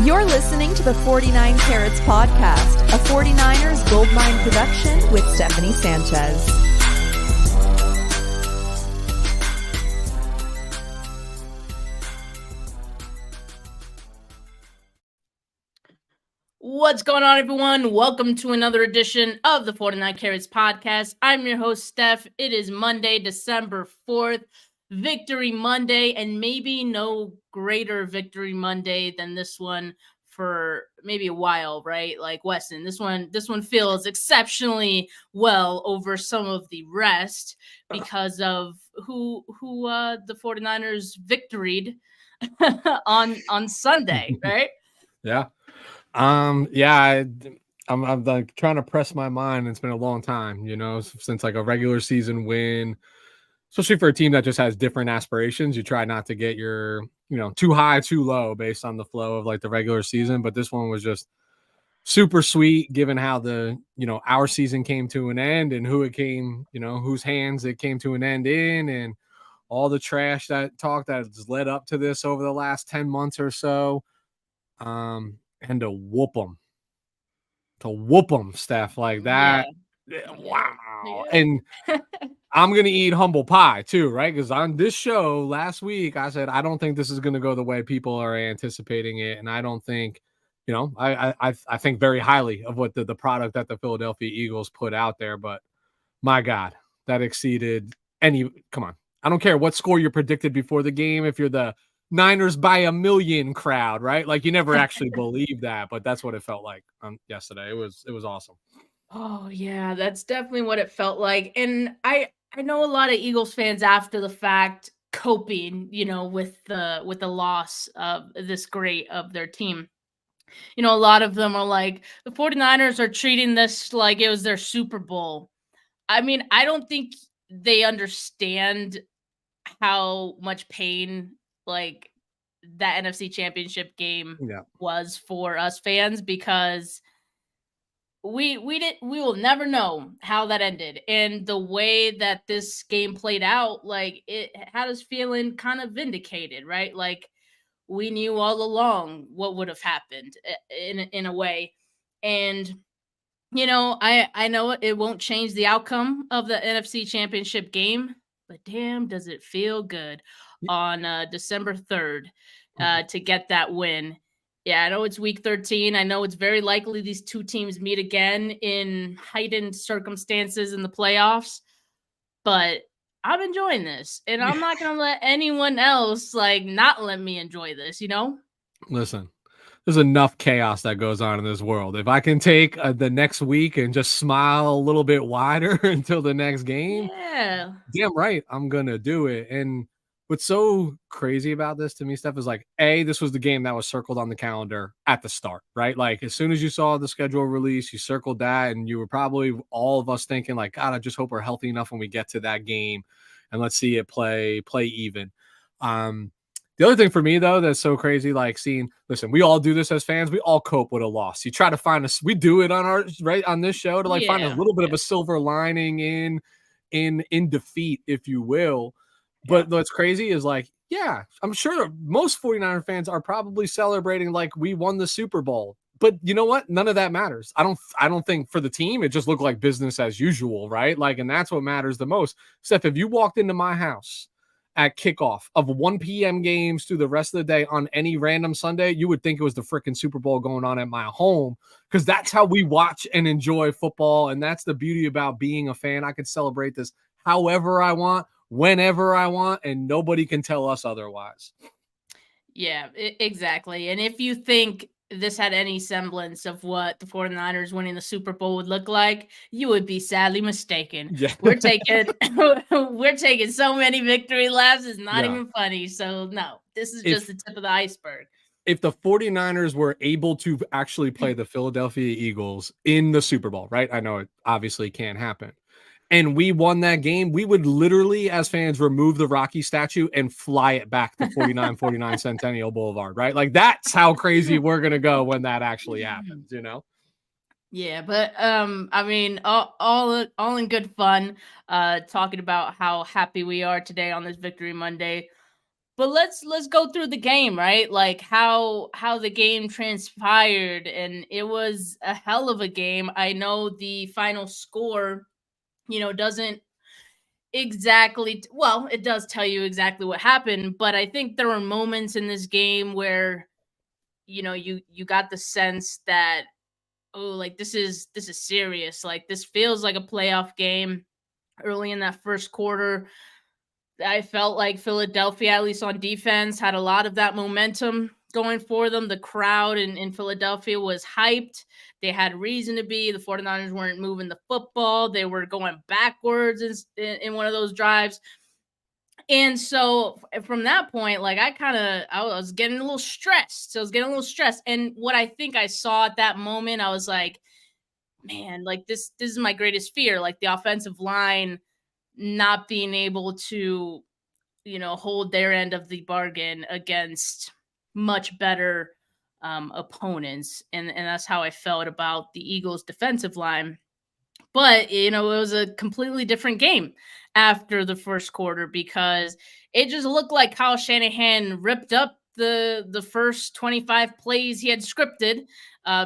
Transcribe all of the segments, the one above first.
You're listening to the 49 Carats Podcast, a 49ers Goldmine production with Stephanie Sanchez. What's going on, everyone? Welcome to another edition of the 49 Carats Podcast. I'm your host, Steph. It is Monday, December 4th, Victory Monday, and maybe no greater Victory Monday than this one for maybe a while, right? Like Weston, this one feels exceptionally well over some of the rest because of who the 49ers victoried on Sunday, right? Yeah. Yeah, I'm like trying to press my mind. It's been a long time, since like a regular season win, especially for a team that just has different aspirations. You try not to get your, too high, too low based on the flow of like the regular season. But this one was just super sweet given how our season came to an end and who it came, whose hands it came to an end in, and all the trash that has led up to this over the last 10 months or so. And to whoop them, Steph, like that. Yeah. Wow. Yeah. And I'm going to eat humble pie too, right? Because on this show last week, I said, I don't think this is going to go the way people are anticipating it. And I don't think, I think very highly of what the product that the Philadelphia Eagles put out there. But my God, that exceeded come on. I don't care what score you predicted before the game. If you're the Niners by a million crowd, right? Like you never actually believe that, but that's what it felt like yesterday. It was awesome. Oh yeah, that's definitely what it felt like. And I know a lot of Eagles fans after the fact coping, with the loss of this great of their team. A lot of them are like, the 49ers are treating this like it was their Super Bowl. I mean, I don't think they understand how much pain like that NFC Championship game was for us fans, because we will never know how that ended, and the way that this game played out, like it had us feeling kind of vindicated, right? Like we knew all along what would have happened in a way. And I know it won't change the outcome of the NFC Championship game, but damn, does it feel good on December 3rd to get that win. Yeah, I know it's week 13. I know it's very likely these two teams meet again in heightened circumstances in the playoffs, but I'm enjoying this, and I'm not going to let anyone else not let me enjoy this, Listen, there's enough chaos that goes on in this world. If I can take the next week and just smile a little bit wider until the next game, damn right, I'm going to do it. And what's so crazy about this to me, Steph, is like, this was the game that was circled on the calendar at the start, right? Like as soon as you saw the schedule release, you circled that, and you were probably all of us thinking like, God, I just hope we're healthy enough when we get to that game and let's see it play even. The other thing for me, though, that's so crazy, like listen, we all do this as fans. We all cope with a loss. You try to find we do it on this show to find a little bit of a silver lining in defeat, if you will. But what's crazy is I'm sure most 49er fans are probably celebrating like we won the Super Bowl. But you know what? None of that matters. I don't think for the team, it just looked like business as usual, right? And that's what matters the most. Steph, if you walked into my house at kickoff of 1 p.m. games through the rest of the day on any random Sunday, you would think it was the freaking Super Bowl going on at my home, because that's how we watch and enjoy football. And that's the beauty about being a fan. I could celebrate this however I want, whenever I want, and nobody can tell us otherwise. Yeah, exactly. And if you think this had any semblance of what the 49ers winning the Super Bowl would look like, you would be sadly mistaken. Yeah. We're taking so many victory laps, it's not even funny. So no, this is just the tip of the iceberg. If the 49ers were able to actually play the Philadelphia Eagles in the Super Bowl, right? I know it obviously can't happen, and we won that game, we would literally, as fans, remove the Rocky statue and fly it back to 49 Centennial Boulevard, right? Like that's how crazy we're going to go when that actually happens, Yeah, but I mean, all in good fun, talking about how happy we are today on this Victory Monday. But let's go through the game, right? Like how the game transpired, and it was a hell of a game. I know the final score, doesn't exactly well, it does tell you exactly what happened, but I think there were moments in this game where you got the sense that, oh, like this is serious. Like this feels like a playoff game. Early in that first quarter, I felt like Philadelphia, at least on defense, had a lot of that momentum going for them. The crowd in Philadelphia was hyped. They had reason to be. The 49ers weren't moving the football. They were going backwards in one of those drives. And so from that point, like I was getting a little stressed. So I was getting a little stressed. And what I think I saw at that moment, I was like, man, like this is my greatest fear. Like the offensive line not being able to hold their end of the bargain against much better opponents. And that's how I felt about the Eagles defensive line. But, it was a completely different game after the first quarter because it just looked like Kyle Shanahan ripped up the first 25 plays he had scripted,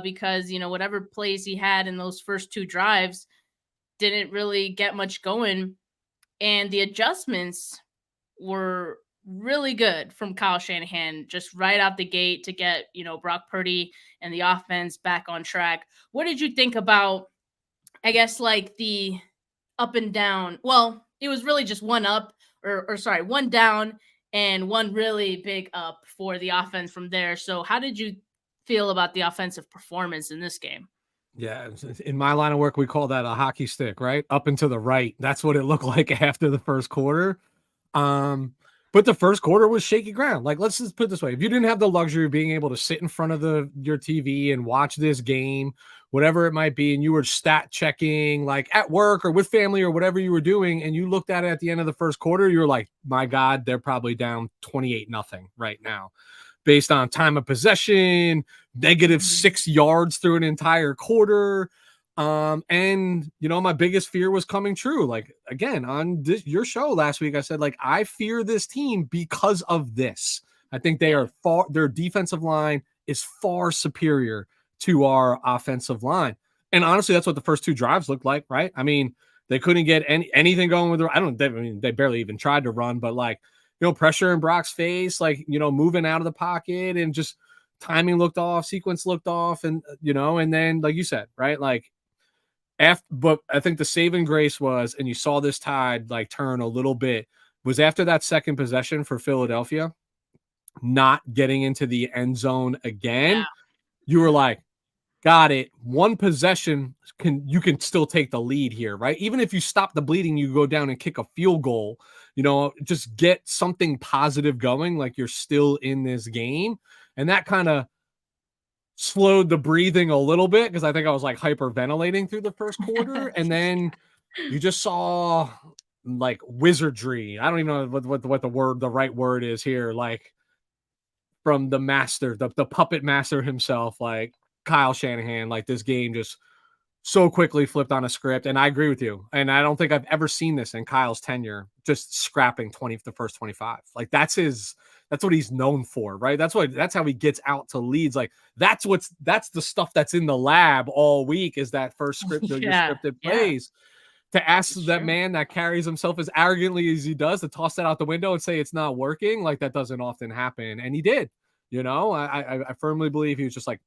because, whatever plays he had in those first two drives didn't really get much going. And the adjustments were really good from Kyle Shanahan just right out the gate to get, Brock Purdy and the offense back on track. What did you think about, I guess, like the up and down? Well, it was really just one up, or sorry, one down and one really big up for the offense from there. So how did you feel about the offensive performance in this game? Yeah, in my line of work, we call that a hockey stick, right? Up and to the right. That's what it looked like after the first quarter. But the first quarter was shaky ground. Like, let's just put it this way. If you didn't have the luxury of being able to sit in front of your TV and watch this game, whatever it might be, and you were stat checking, like at work or with family or whatever you were doing, and you looked at it at the end of the first quarter, you were like, my God, they're probably down 28-0 right now, based on time of possession, negative 6 yards through an entire quarter. And my biggest fear was coming true. Like, again, on your show last week, I said, like, I fear this team because of this. I think their defensive line is far superior to our offensive line. And honestly, that's what the first two drives looked like, right? I mean, they couldn't get anything going with they barely even tried to run, but like, pressure in Brock's face, like, moving out of the pocket, and just timing looked off, sequence looked off. And, and then, like you said, right, like, but I think the saving grace was, and you saw this tide like turn a little bit, was after that second possession for Philadelphia, not getting into the end zone again. Yeah. You were like, got it. One possession you can still take the lead here, right? Even if you stop the bleeding, you go down and kick a field goal, just get something positive going, like you're still in this game. And that kind of slowed the breathing a little bit, because I think I was like hyperventilating through the first quarter. And then you just saw like wizardry. I don't even know what the right word is here. Like, from the master, the puppet master himself, like Kyle Shanahan, like this game just so quickly flipped on a script. And I agree with you. And I don't think I've ever seen this in Kyle's tenure, just scrapping the first 25. Like that's what he's known for, right? That's how he gets out to leads. Like that's the stuff that's in the lab all week, is that first script, your scripted plays. To ask that man that carries himself as arrogantly as he does to toss that out the window and say it's not working, like that doesn't often happen. And he did. I firmly believe he was just like,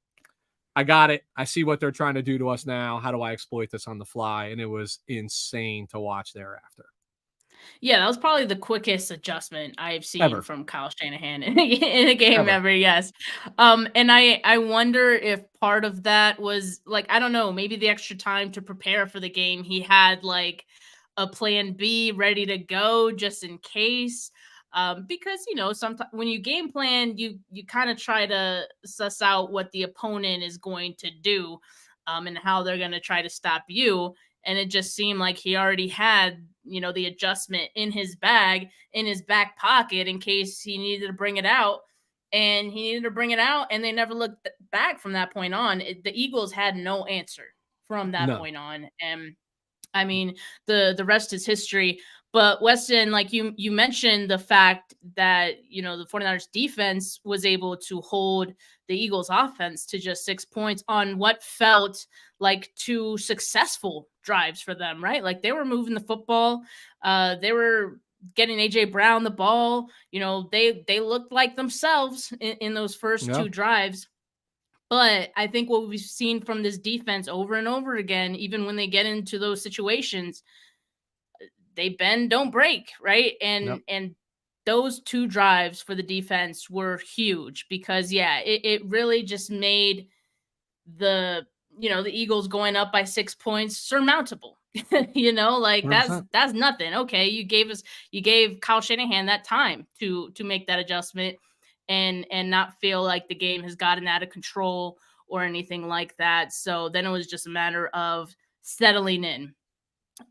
I got it. I see what they're trying to do to us now. How do I exploit this on the fly? And it was insane to watch thereafter. Yeah, that was probably the quickest adjustment I've seen from Kyle Shanahan in a game ever. Yes. And I wonder if part of that was like, I don't know, maybe the extra time to prepare for the game. He had like a plan B ready to go just in case. Because sometimes when you game plan, you kind of try to suss out what the opponent is going to do, and how they're going to try to stop you. And it just seemed like he already had, the adjustment in his bag, in his back pocket, in case he needed to bring it out. And he needed to bring it out, and they never looked back from that point on. The Eagles had no answer from that point on. And I mean, the rest is history. But Weston, like you mentioned the fact that, the 49ers defense was able to hold the Eagles offense to just 6 points on what felt like 2 successful drives for them, right? Like they were moving the football. They were getting AJ Brown the ball. They looked like themselves in those first 2 drives. But I think what we've seen from this defense over and over again, even when they get into those situations, they bend, don't break, right? And those 2 drives for the defense were huge because it really just made the Eagles going up by 6 points surmountable. Like 100%. that's nothing. Okay, you gave Kyle Shanahan that time to make that adjustment and not feel like the game has gotten out of control or anything like that. So then it was just a matter of settling in.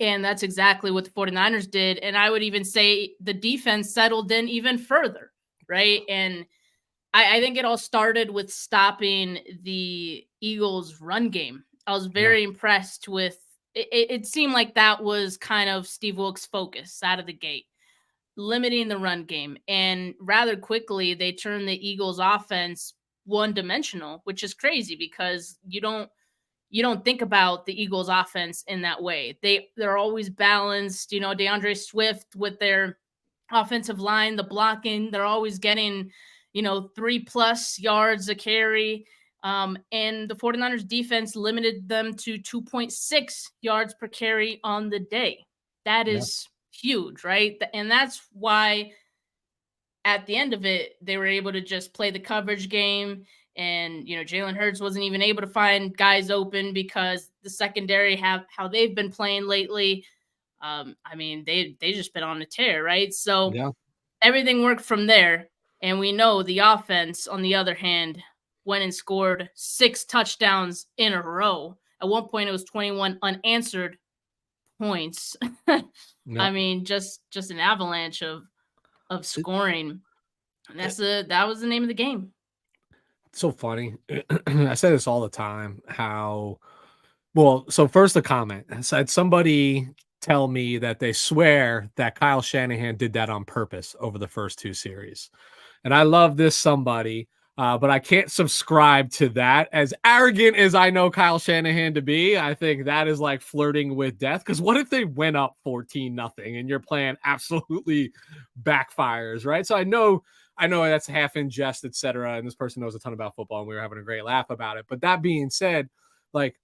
And that's exactly what the 49ers did. And I would even say the defense settled in even further, right? And I think it all started with stopping the Eagles' run game. I was very impressed with it. It seemed like that was kind of Steve Wilkes' focus out of the gate, limiting the run game. And rather quickly, they turned the Eagles' offense one-dimensional, which is crazy because you don't think about the Eagles offense in that way. They're always balanced, DeAndre Swift with their offensive line, the blocking, they're always getting, 3+ yards a carry. And the 49ers defense limited them to 2.6 yards per carry on the day. That is huge, right? And that's why at the end of it, they were able to just play the coverage game. And, Jalen Hurts wasn't even able to find guys open because the secondary have how they've been playing lately. They just been on a tear, right? So everything worked from there. And we know the offense, on the other hand, went and scored 6 touchdowns in a row. At one point, it was 21 unanswered points. I mean, just an avalanche of scoring. And that was the name of the game. So funny. I say this all the time. So first a comment. I said somebody tell me that they swear that Kyle Shanahan did that on purpose over the first 2 series. And I love this somebody, but I can't subscribe to that. As arrogant as I know Kyle Shanahan to be, I think that is like flirting with death. Because what if they went up 14-0 and your plan absolutely backfires, right? So I know that's half in jest, etc. And this person knows a ton about football, and we were having a great laugh about it. But that being said, like,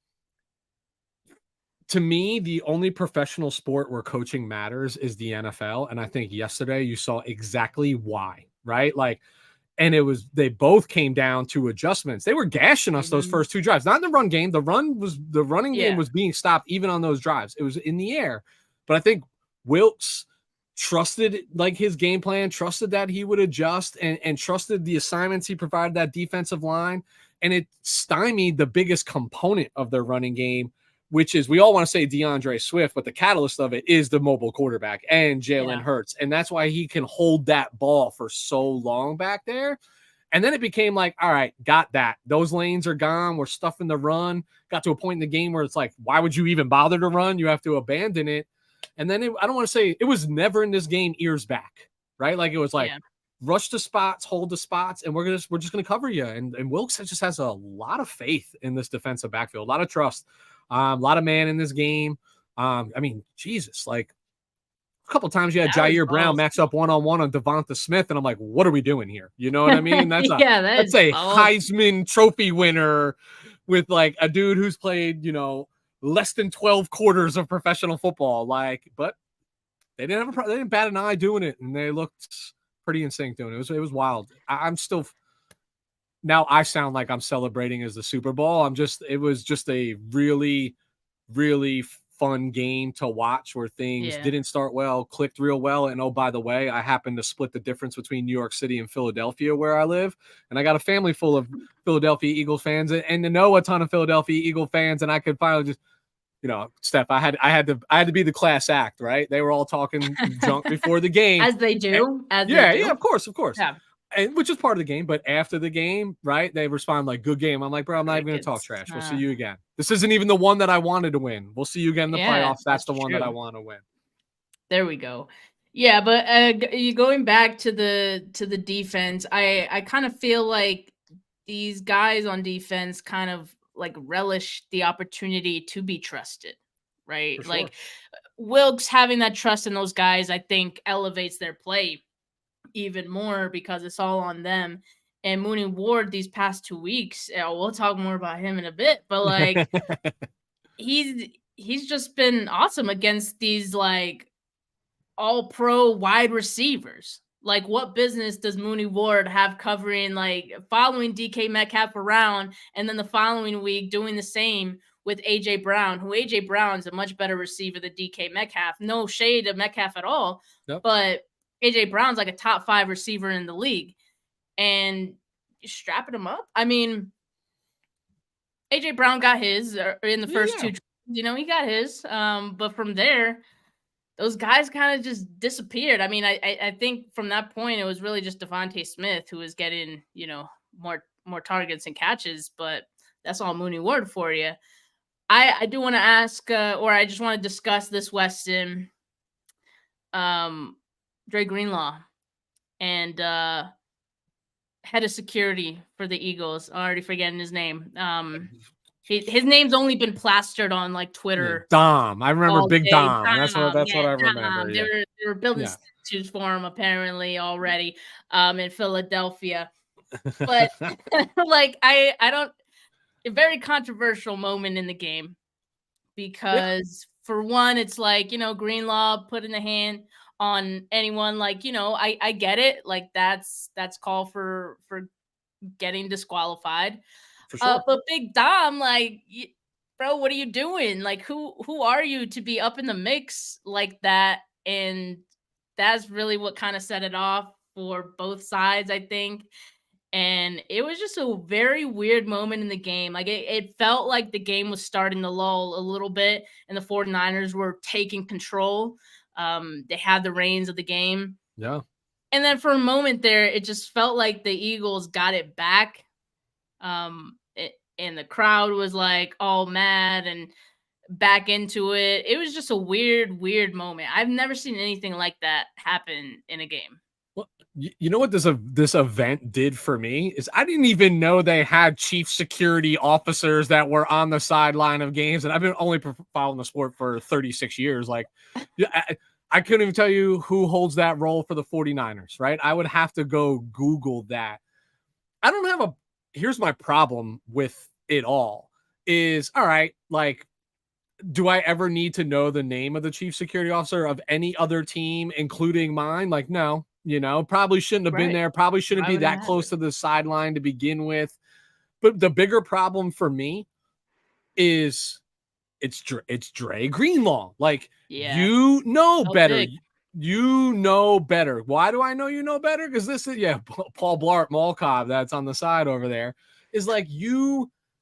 to me, the only professional sport where coaching matters is the NFL. And I think yesterday you saw exactly why, right? Like, and they both came down to adjustments. They were gashing us those first 2 drives, not in the run game. The running game was being stopped even on those drives. It was in the air. But I think Wilkes trusted like his game plan, trusted that he would adjust and trusted the assignments he provided that defensive line. And it stymied the biggest component of their running game, which is, we all want to say DeAndre Swift, but the catalyst of it is the mobile quarterback and Jalen Hurts. And that's why he can hold that ball for so long back there. And then it became like, all right, got that. Those lanes are gone. We're stuffing the run. Got to a point in the game where it's like, why would you even bother to run? You have to abandon it. And then I don't want to say it was never in this game ears back, right? Like it was like rush the spots, hold the spots, and we're just going to cover you. And Wilkes just has a lot of faith in this defensive backfield, a lot of trust. A lot of man in this game. Jesus, like a couple times you had Jair Brown match up one-on-one on Devonta Smith, and I'm like, what are we doing here? You know what I mean? That's that's a Heisman Trophy winner with like a dude who's played, less than 12 quarters of professional football. Like, but they didn't bat an eye doing it, and they looked pretty in sync doing it. It was wild. I'm still. Now I sound like I'm celebrating as the Super Bowl. It was just a really, really fun game to watch where things didn't start well, clicked real well. And oh, by the way, I happen to split the difference between New York City and Philadelphia where I live. And I got a family full of Philadelphia Eagles fans and to know a ton of Philadelphia Eagle fans. And I could finally just, Steph, I had to be the class act, right? They were all talking junk before the game. As they do. Of course. Yeah. and which is part of the game. But after the game, right, they respond like, "Good game." I'm like, "Bro, I'm not even going to talk trash. We'll see you again. This isn't even the one that I wanted to win. We'll see you again in the playoffs. That's the one that I want to win." There we go. Yeah, but going back to the defense, I kind of feel like these guys on defense kind of like relish the opportunity to be trusted, right? For sure. Like Wilkes having that trust in those guys, I think elevates their play even more because it's all on them. And Mooney Ward these past 2 weeks, we'll talk more about him in a bit, but like he's just been awesome against these like all pro wide receivers. Like, what business does Mooney Ward have covering, like, following DK Metcalf around and then the following week doing the same with A.J. Brown, who A.J. Brown's a much better receiver than DK Metcalf. No shade of Metcalf at all, but A.J. Brown's like a top 5 receiver in the league. And strapping him up. I mean, A.J. Brown got his in the first 2, he got his. But from there, those guys kind of just disappeared. I mean, I think from that point, it was really just Devontae Smith who was getting, more targets and catches, but that's all Mooney Ward for you. I do want to ask, or I just want to discuss this, Weston, Dre Greenlaw and head of security for the Eagles. I'm already forgetting his name. His name's only been plastered on like Twitter. Dom. I remember Big Dom. That's what I remember. They were building statues for him apparently already in Philadelphia. But like I don't, a very controversial moment in the game because for one, it's like, Greenlaw putting the hand on anyone, like, I get it. Like that's call for getting disqualified. For sure. But Big Dom, like, bro, what are you doing? Like, who are you to be up in the mix like that? And that's really what kind of set it off for both sides, I think. And it was just a very weird moment in the game. Like, it felt like the game was starting to lull a little bit, and the 49ers were taking control. They had the reins of the game. Yeah. And then for a moment there, it just felt like the Eagles got it back. And the crowd was like all mad and back into it. It was just a weird moment. I've never seen anything like that happen in a game. Well, you know what this event did for me is I didn't even know they had chief security officers that were on the sideline of games. And I've been only following the sport for 36 years. Like, I couldn't even tell you who holds that role for the 49ers, right? I would have to go Google that. I don't have here's my problem with it all is, all right, like, do I ever need to know the name of the chief security officer of any other team, including mine? Like, no, probably shouldn't have been there. Probably shouldn't be that close to the sideline to begin with. But the bigger problem for me is it's Dre Greenlaw. Like, you know better. Big. You know better. Why do I know you know better? Because this is, Paul Blart Malkov that's on the side over there is like,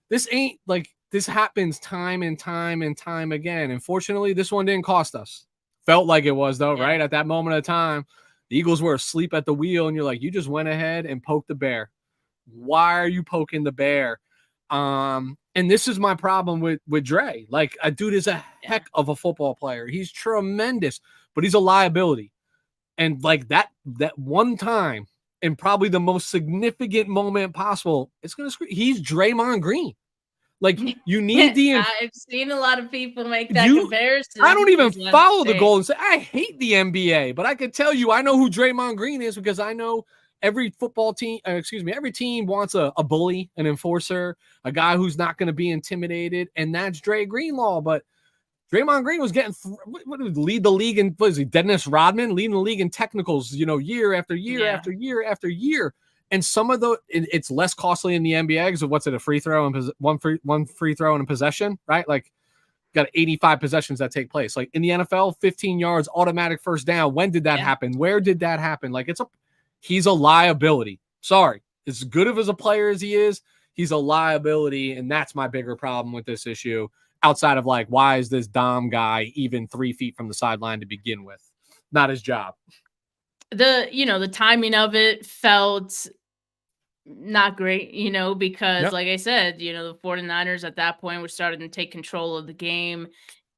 this ain't like, this happens time and time and time again. Unfortunately, this one didn't cost us. Felt like it was though, right? At that moment of time, the Eagles were asleep at the wheel and you're like, you just went ahead and poked the bear. Why are you poking the bear? And this is my problem with Dre. Like, a dude is a heck of a football player. He's tremendous, but he's a liability. And like that one time, and probably the most significant moment possible, it's going to scream. He's Draymond Green. Like, you need I've seen a lot of people make that comparison. I don't even follow the Golden State. I hate the NBA, but I can tell you, I know who Draymond Green is because I know every football team, every team wants a bully, an enforcer, a guy who's not going to be intimidated, and that's Dre Greenlaw. But Draymond Green was getting lead the league in, what is he, Dennis Rodman, leading the league in technicals, year after year after year after year. And some of it's less costly in the NBA because of what's it, a free throw and one free throw and a possession, right? Like, got 85 possessions that take place. Like in the NFL, 15 yards, automatic first down. When did that happen? Where did that happen? Like, he's a liability. Sorry. As good of as a player as he is, he's a liability. And that's my bigger problem with this issue. Outside of like, why is this Dom guy even 3 feet from the sideline to begin with? Not his job. The timing of it felt not great, because like I said, the 49ers at that point were starting to take control of the game.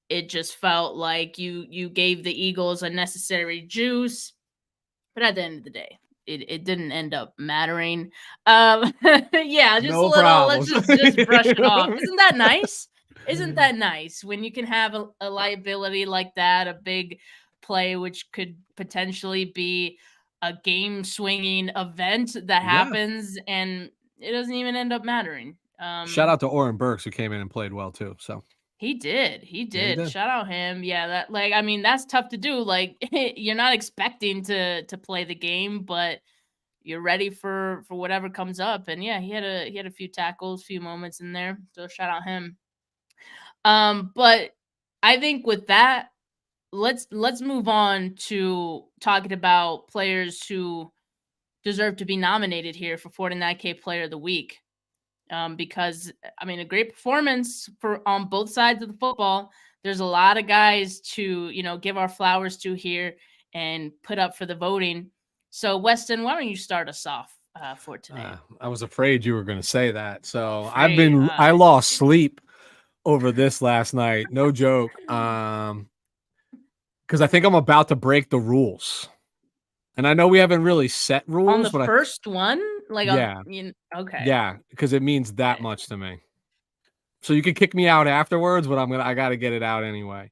It just felt like you gave the Eagles unnecessary juice, but at the end of the day, it didn't end up mattering. Yeah, just a No little. Let's problems. just brush it off. Isn't that nice? Isn't that nice when you can have a liability like that, a big play which could potentially be a game swinging event that Yeah. happens and it doesn't even end up mattering. Shout out to Oren Burks, who came in and played well too. So He did. He yeah, he did. did. Shout out him. Yeah, I mean, that's tough to do. Like you're not expecting to play the game, but you're ready for whatever comes up. And yeah, he had a few tackles, few moments in there. So shout out him. But I think with that, let's move on to talking about players who deserve to be nominated here for 49K Player of the Week. Because I mean, a great performance for on both sides of the football. There's a lot of guys to give our flowers to here and put up for the voting. So Weston, why don't you start us off for today? I was afraid you were going to say that. So Afraid, I lost interesting. sleep over this last night. No joke. Because I think I'm about to break the rules. And I know we haven't really set On the rules, but first one, like yeah, okay, yeah, because it means that okay. much to me. So you can kick me out afterwards, but I got to get it out anyway.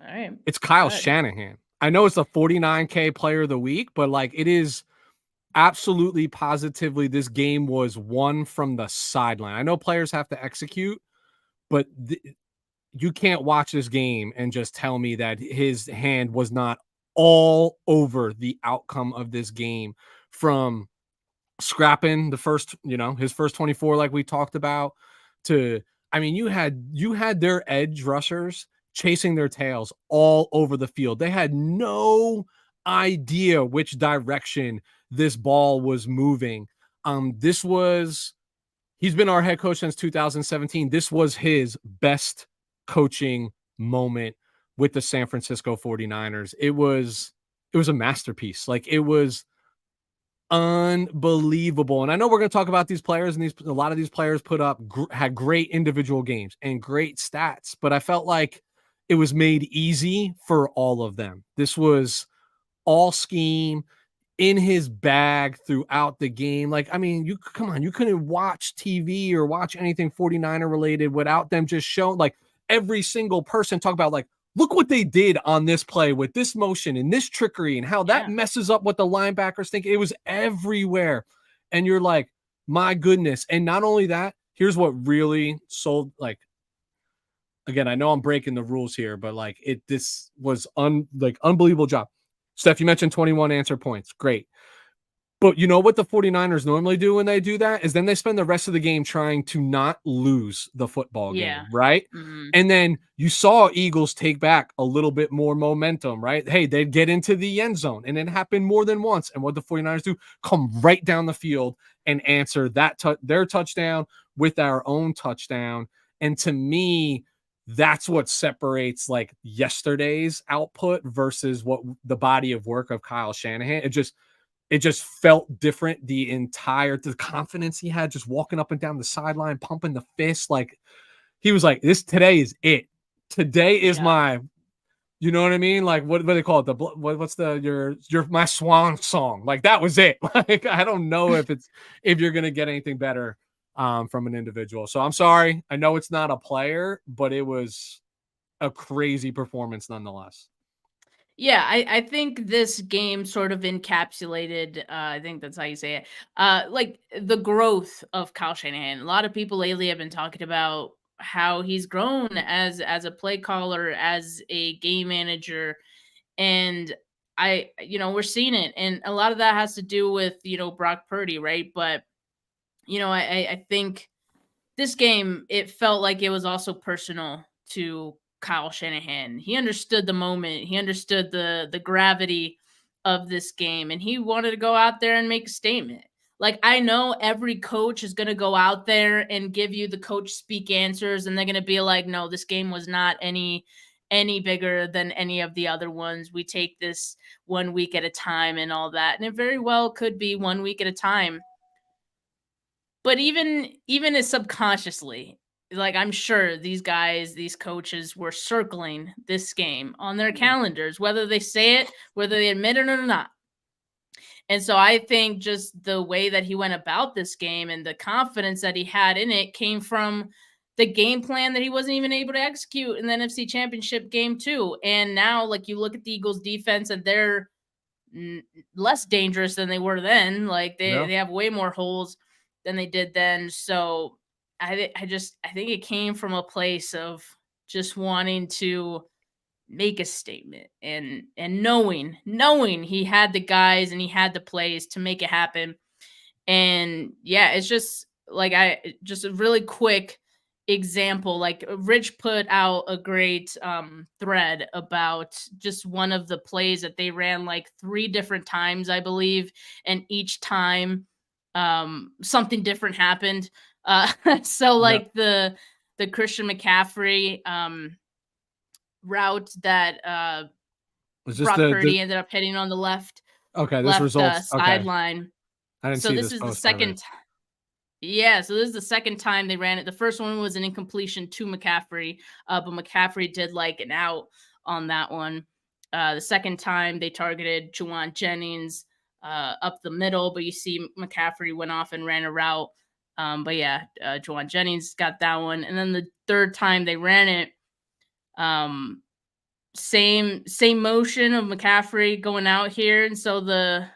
All right, It's Kyle good. Shanahan. I know it's a 49K Player of the Week, but like it is absolutely positively this game was won from the sideline. I know players have to execute, but you can't watch this game and just tell me that his hand was not all over the outcome of this game, from scrapping the first, his first 24 like we talked about, to I mean you had their edge rushers chasing their tails all over the field. They had no idea which direction this ball was moving. He's been our head coach since 2017. This was his best coaching moment with the San Francisco 49ers. It was a masterpiece. Like, it was unbelievable. And I know we're going to talk about these players, and a lot of these players had great individual games and great stats, but I felt like it was made easy for all of them. This was all scheme in his bag throughout the game. Like, I mean, you couldn't watch TV or watch anything 49er related without them just showing, like, every single person talk about, like, look what they did on this play with this motion and this trickery and how that messes up what the linebackers think. It was everywhere. And you're like, my goodness. And not only that, here's what really sold, like, again, I know I'm breaking the rules here, but like this was unbelievable job. Steph, you mentioned 21 answer points. Great. But you know what the 49ers normally do when they do that is then they spend the rest of the game trying to not lose the football game, right? Mm-hmm. And then you saw Eagles take back a little bit more momentum, right? Hey, they'd get into the end zone, and it happened more than once. And what the 49ers do, come right down the field and answer their touchdown with our own touchdown. And to me, that's what separates like yesterday's output versus what the body of work of Kyle Shanahan. It just felt different. The confidence he had just walking up and down the sideline, pumping the fist. Like, he was like, today is it. Today is my, you know what I mean? Like, what do they call it? What's my swan song? Like, that was it. Like, I don't know if you're going to get anything better from an individual. So I'm sorry. I know it's not a player, but it was a crazy performance nonetheless. Yeah, I think this game sort of encapsulated, I think that's how you say it, like the growth of Kyle Shanahan. A lot of people lately have been talking about how he's grown as a play caller, as a game manager, and we're seeing it, and a lot of that has to do with Brock Purdy, right? But I think this game, it felt like it was also personal to Kyle Shanahan. He understood the moment. He understood the gravity of this game, and he wanted to go out there and make a statement. Like, I know every coach is going to go out there and give you the coach speak answers, and they're going to be like, no, this game was not any any bigger than any of the other ones. We take this 1 week at a time and all that. And it very well could be 1 week at a time. But even as subconsciously, like, I'm sure these guys, these coaches were circling this game on their calendars, whether they say it, whether they admit it or not. And so I think just the way that he went about this game and the confidence that he had in it came from the game plan that he wasn't even able to execute in the NFC Championship game too. And now, like, you look at the Eagles defense and they're less dangerous than they were then. Like, they have way more holes than they did then. So I think it came from a place of just wanting to make a statement and knowing he had the guys and he had the plays to make it happen. And yeah, it's just like just a really quick example. Like, Rich put out a great thread about just one of the plays that they ran like 3 different times, I believe, and each time something different happened. So like the Christian McCaffrey route that was this Brock Purdy ended up hitting on the left. Okay, this results sideline. I didn't so see this is the second. Yeah, so this is the second time they ran it. The first one was an incompletion to McCaffrey, but McCaffrey did like an out on that one. The second time they targeted Juwan Jennings up the middle, but you see McCaffrey went off and ran a route. But yeah, Juwan Jennings got that one. And then the third time they ran it, same motion of McCaffrey going out here. And so the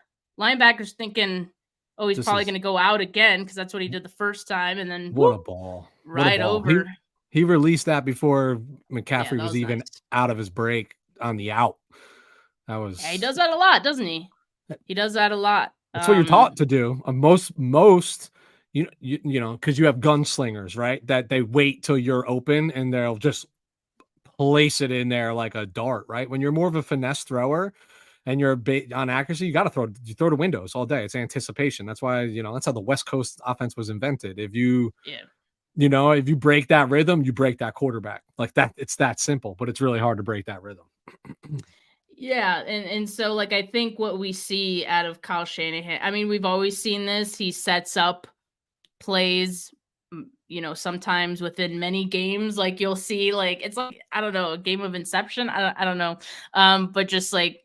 linebacker's thinking, oh, he's probably going to go out again because that's what he did the first time. And then what a ball. Right over. He released that before McCaffrey was even out of his break on the out. That was. Yeah, he does that a lot, doesn't he? He does that a lot. That's what you're taught to do. Most you know, because you have gunslingers, right? That they wait till you're open and they'll just place it in there like a dart, right? When you're more of a finesse thrower and you're on accuracy, you got to throw to windows all day. It's anticipation. That's why, you know, that's how the West Coast offense was invented. If you break that rhythm, you break that quarterback. Like that, it's that simple, but it's really hard to break that rhythm. Yeah, and so, like, I think what we see out of Kyle Shanahan, I mean, we've always seen this. He sets up plays, you know, sometimes within many games. Like, you'll see, like, it's like, I don't know, a game of Inception. I don't know, but just like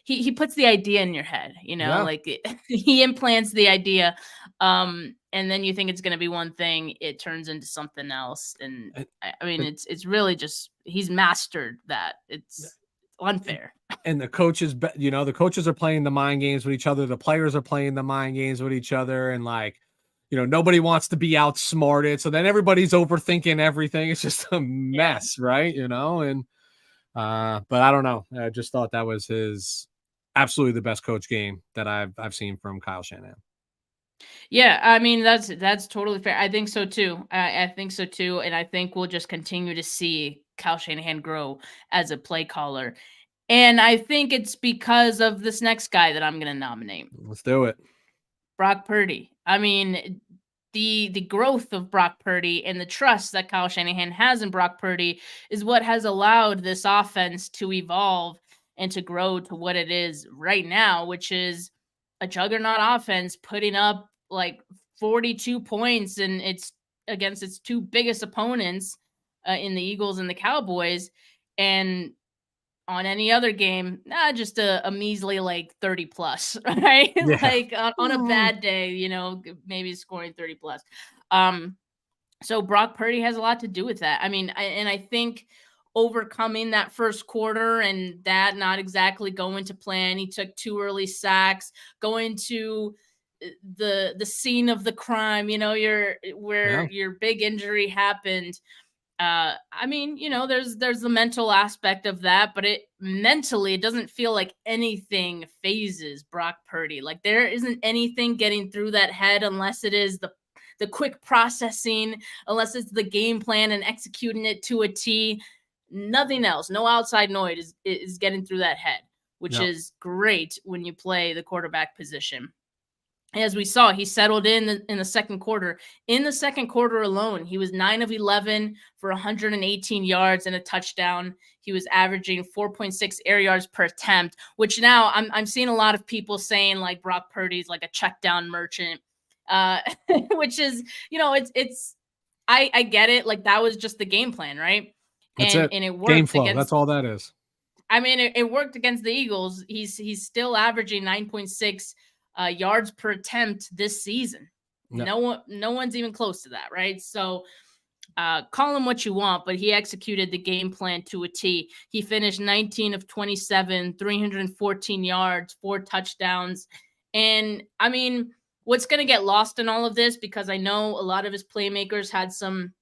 he puts the idea in your head, you know, like he implants the idea, and then you think it's going to be one thing, it turns into something else. And I mean, it's really just he's mastered that. It's unfair. And the coaches, you know, the coaches are playing the mind games with each other. The players are playing the mind games with each other. And like, you know, nobody wants to be outsmarted. So then everybody's overthinking everything. It's just a mess, right? You know, and but I don't know. I just thought that was his absolutely the best coach game that I've seen from Kyle Shanahan. Yeah, I mean, that's totally fair. I think so too. I think so too. And I think we'll just continue to see Kyle Shanahan grow as a play caller. And I think it's because of this next guy that I'm going to nominate. Let's do it. Brock Purdy. I mean, the growth of Brock Purdy and the trust that Kyle Shanahan has in Brock Purdy is what has allowed this offense to evolve and to grow to what it is right now, which is a juggernaut offense putting up like 42 points, and it's against its 2 biggest opponents in the Eagles and the Cowboys. And on any other game, just a measly like 30 plus, right? Yeah. Like on a bad day, you know, maybe scoring 30 plus. So Brock Purdy has a lot to do with that. I mean, I think overcoming that first quarter and that not exactly going to plan. He took 2 early sacks, going to the scene of the crime, you know, your big injury happened. I mean, you know, there's the mental aspect of that, but it doesn't feel like anything phases Brock Purdy. Like there isn't anything getting through that head unless it is the quick processing, unless it's the game plan and executing it to a T. Nothing else. No outside noise is getting through that head, which is great when you play the quarterback position. as we saw, he settled in the second quarter. In the second quarter alone, he was 9 of 11 for 118 yards and a touchdown. He was averaging 4.6 air yards per attempt, which now I'm seeing a lot of people saying like Brock Purdy's like a check down merchant, which is, I get it. Like that was just the game plan, right? That's and it. and it worked. Game flow. That's all that is. I mean, it worked against the Eagles. He's still averaging 9.6 yards per attempt this season. No one's even close to that, right? So call him what you want, but he executed the game plan to a T. He finished 19 of 27, 314 yards, 4 touchdowns. And I mean, what's going to get lost in all of this, because I know a lot of his playmakers had some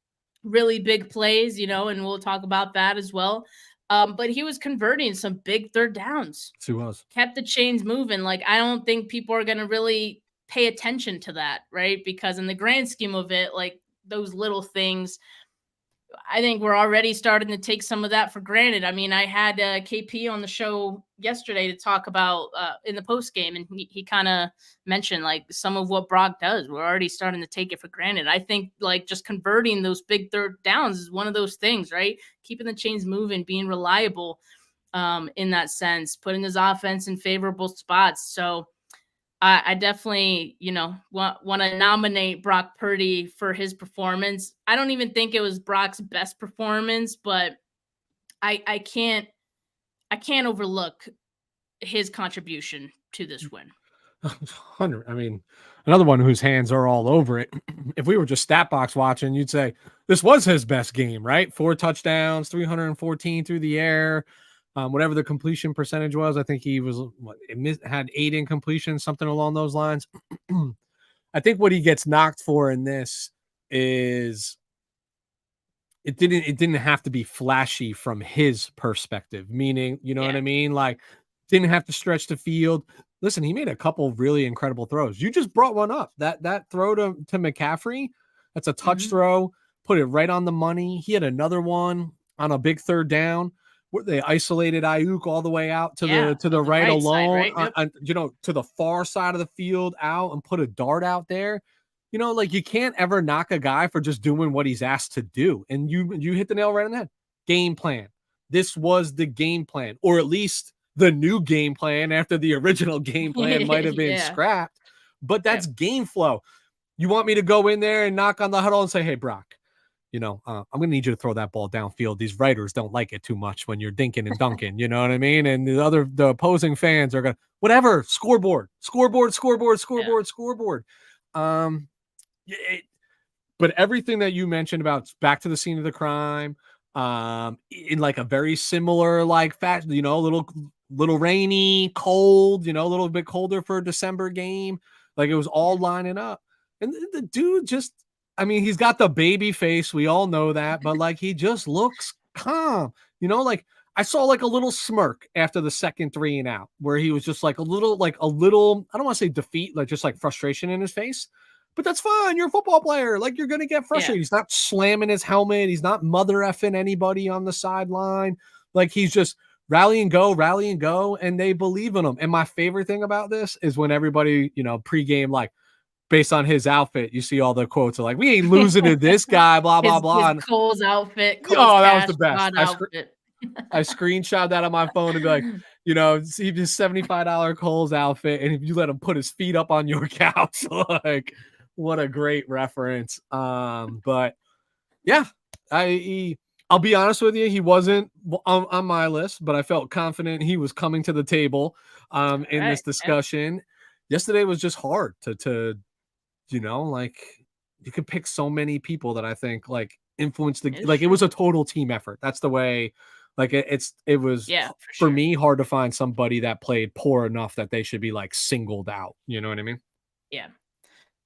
really big plays, and we'll talk about that as well. But he was converting some big third downs. He was. Kept the chains moving. Like, I don't think people are going to really pay attention to that, right? Because in the grand scheme of it, like those little things, I think we're already starting to take some of that for granted. I mean, I had KP on the show yesterday to talk about in the post game, and he kind of mentioned like some of what Brock does. We're already starting to take it for granted. I think like just converting those big third downs is one of those things, right? Keeping the chains moving, being reliable in that sense, putting his offense in favorable spots. So I definitely, want to nominate Brock Purdy for his performance. I don't even think it was Brock's best performance, but I can't overlook his contribution to this win. 100. I mean, another one whose hands are all over it. If we were just stat box watching, you'd say this was his best game, right? 4 touchdowns, 314 through the air. Whatever the completion percentage was, I think he was had 8 incompletions, something along those lines. I think what he gets knocked for in this is it didn't have to be flashy from his perspective, meaning, what I mean? Like, didn't have to stretch the field. Listen, he made a couple really incredible throws. You just brought one up. That throw to McCaffrey, that's a touch throw, put it right on the money. He had another one on a big third down where they isolated Ayuk all the way out to the right alone, side, right? Yep. To the far side of the field out and put a dart out there. Like you can't ever knock a guy for just doing what he's asked to do. And you hit the nail right on the head. Game plan. This was the game plan, or at least the new game plan after the original game plan might have been scrapped. But that's game flow. You want me to go in there and knock on the huddle and say, hey, Brock, I'm going to need you to throw that ball downfield. These writers don't like it too much when you're dinking and dunking, you know what I mean? And the opposing fans are going to, whatever, scoreboard. But everything that you mentioned about back to the scene of the crime, in like a very similar like fashion, little rainy, cold, a little bit colder for a December game. Like it was all lining up. And the dude just, he's got the baby face. We all know that, but like, he just looks calm, like I saw like a little smirk after the second 3 and out where he was just like a little, I don't want to say defeat, like just like frustration in his face, but that's fine. You're a football player. Like you're going to get frustrated. Yeah. He's not slamming his helmet. He's not mother effing anybody on the sideline. Like he's just rally and go. And they believe in him. And my favorite thing about this is when everybody, pregame, like, based on his outfit, you see all the quotes are like, we ain't losing to this guy, blah, blah, blah. His Cole's outfit. That was the best. I screenshot that on my phone and be like, see this $75 Cole's outfit, and if you let him put his feet up on your couch, like, what a great reference. But yeah, I'll be honest with you, he wasn't on my list, but I felt confident he was coming to the table in this discussion. Yesterday was just hard to like you could pick so many people that I think like influenced it was a total team effort. That's the way, like it was for me hard to find somebody that played poor enough that they should be like singled out. You know what I mean? Yeah,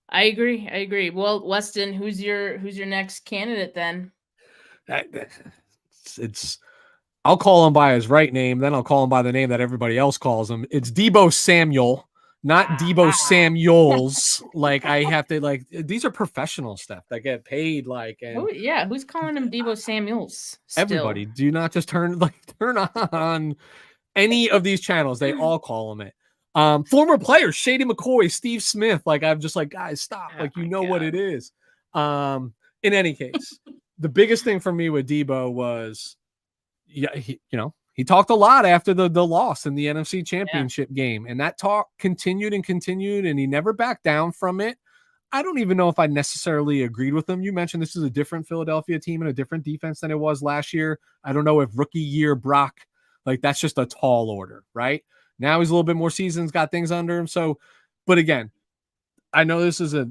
I agree. Well, Weston, who's your next candidate then? I'll call him by his right name, then I'll call him by the name that everybody else calls him. It's Deebo Samuel. Not Deebo Samuels. Like I have to like these are professional stuff that get paid like who's calling him Deebo Samuels? Still? Everybody. Do not just turn on any of these channels. They all call him it. Former players, Shady McCoy, Steve Smith. Like, I'm just like, guys, stop. Like, you know what it is. In any case, the biggest thing for me with Debo was, he talked a lot after the loss in the NFC Championship game, and that talk continued, and he never backed down from it. I don't even know if I necessarily agreed with him. You mentioned this is a different Philadelphia team and a different defense than it was last year. I don't know if rookie year Brock, like, that's just a tall order, right? Now he's a little bit more seasons, got things under him. So, but again, I know this is a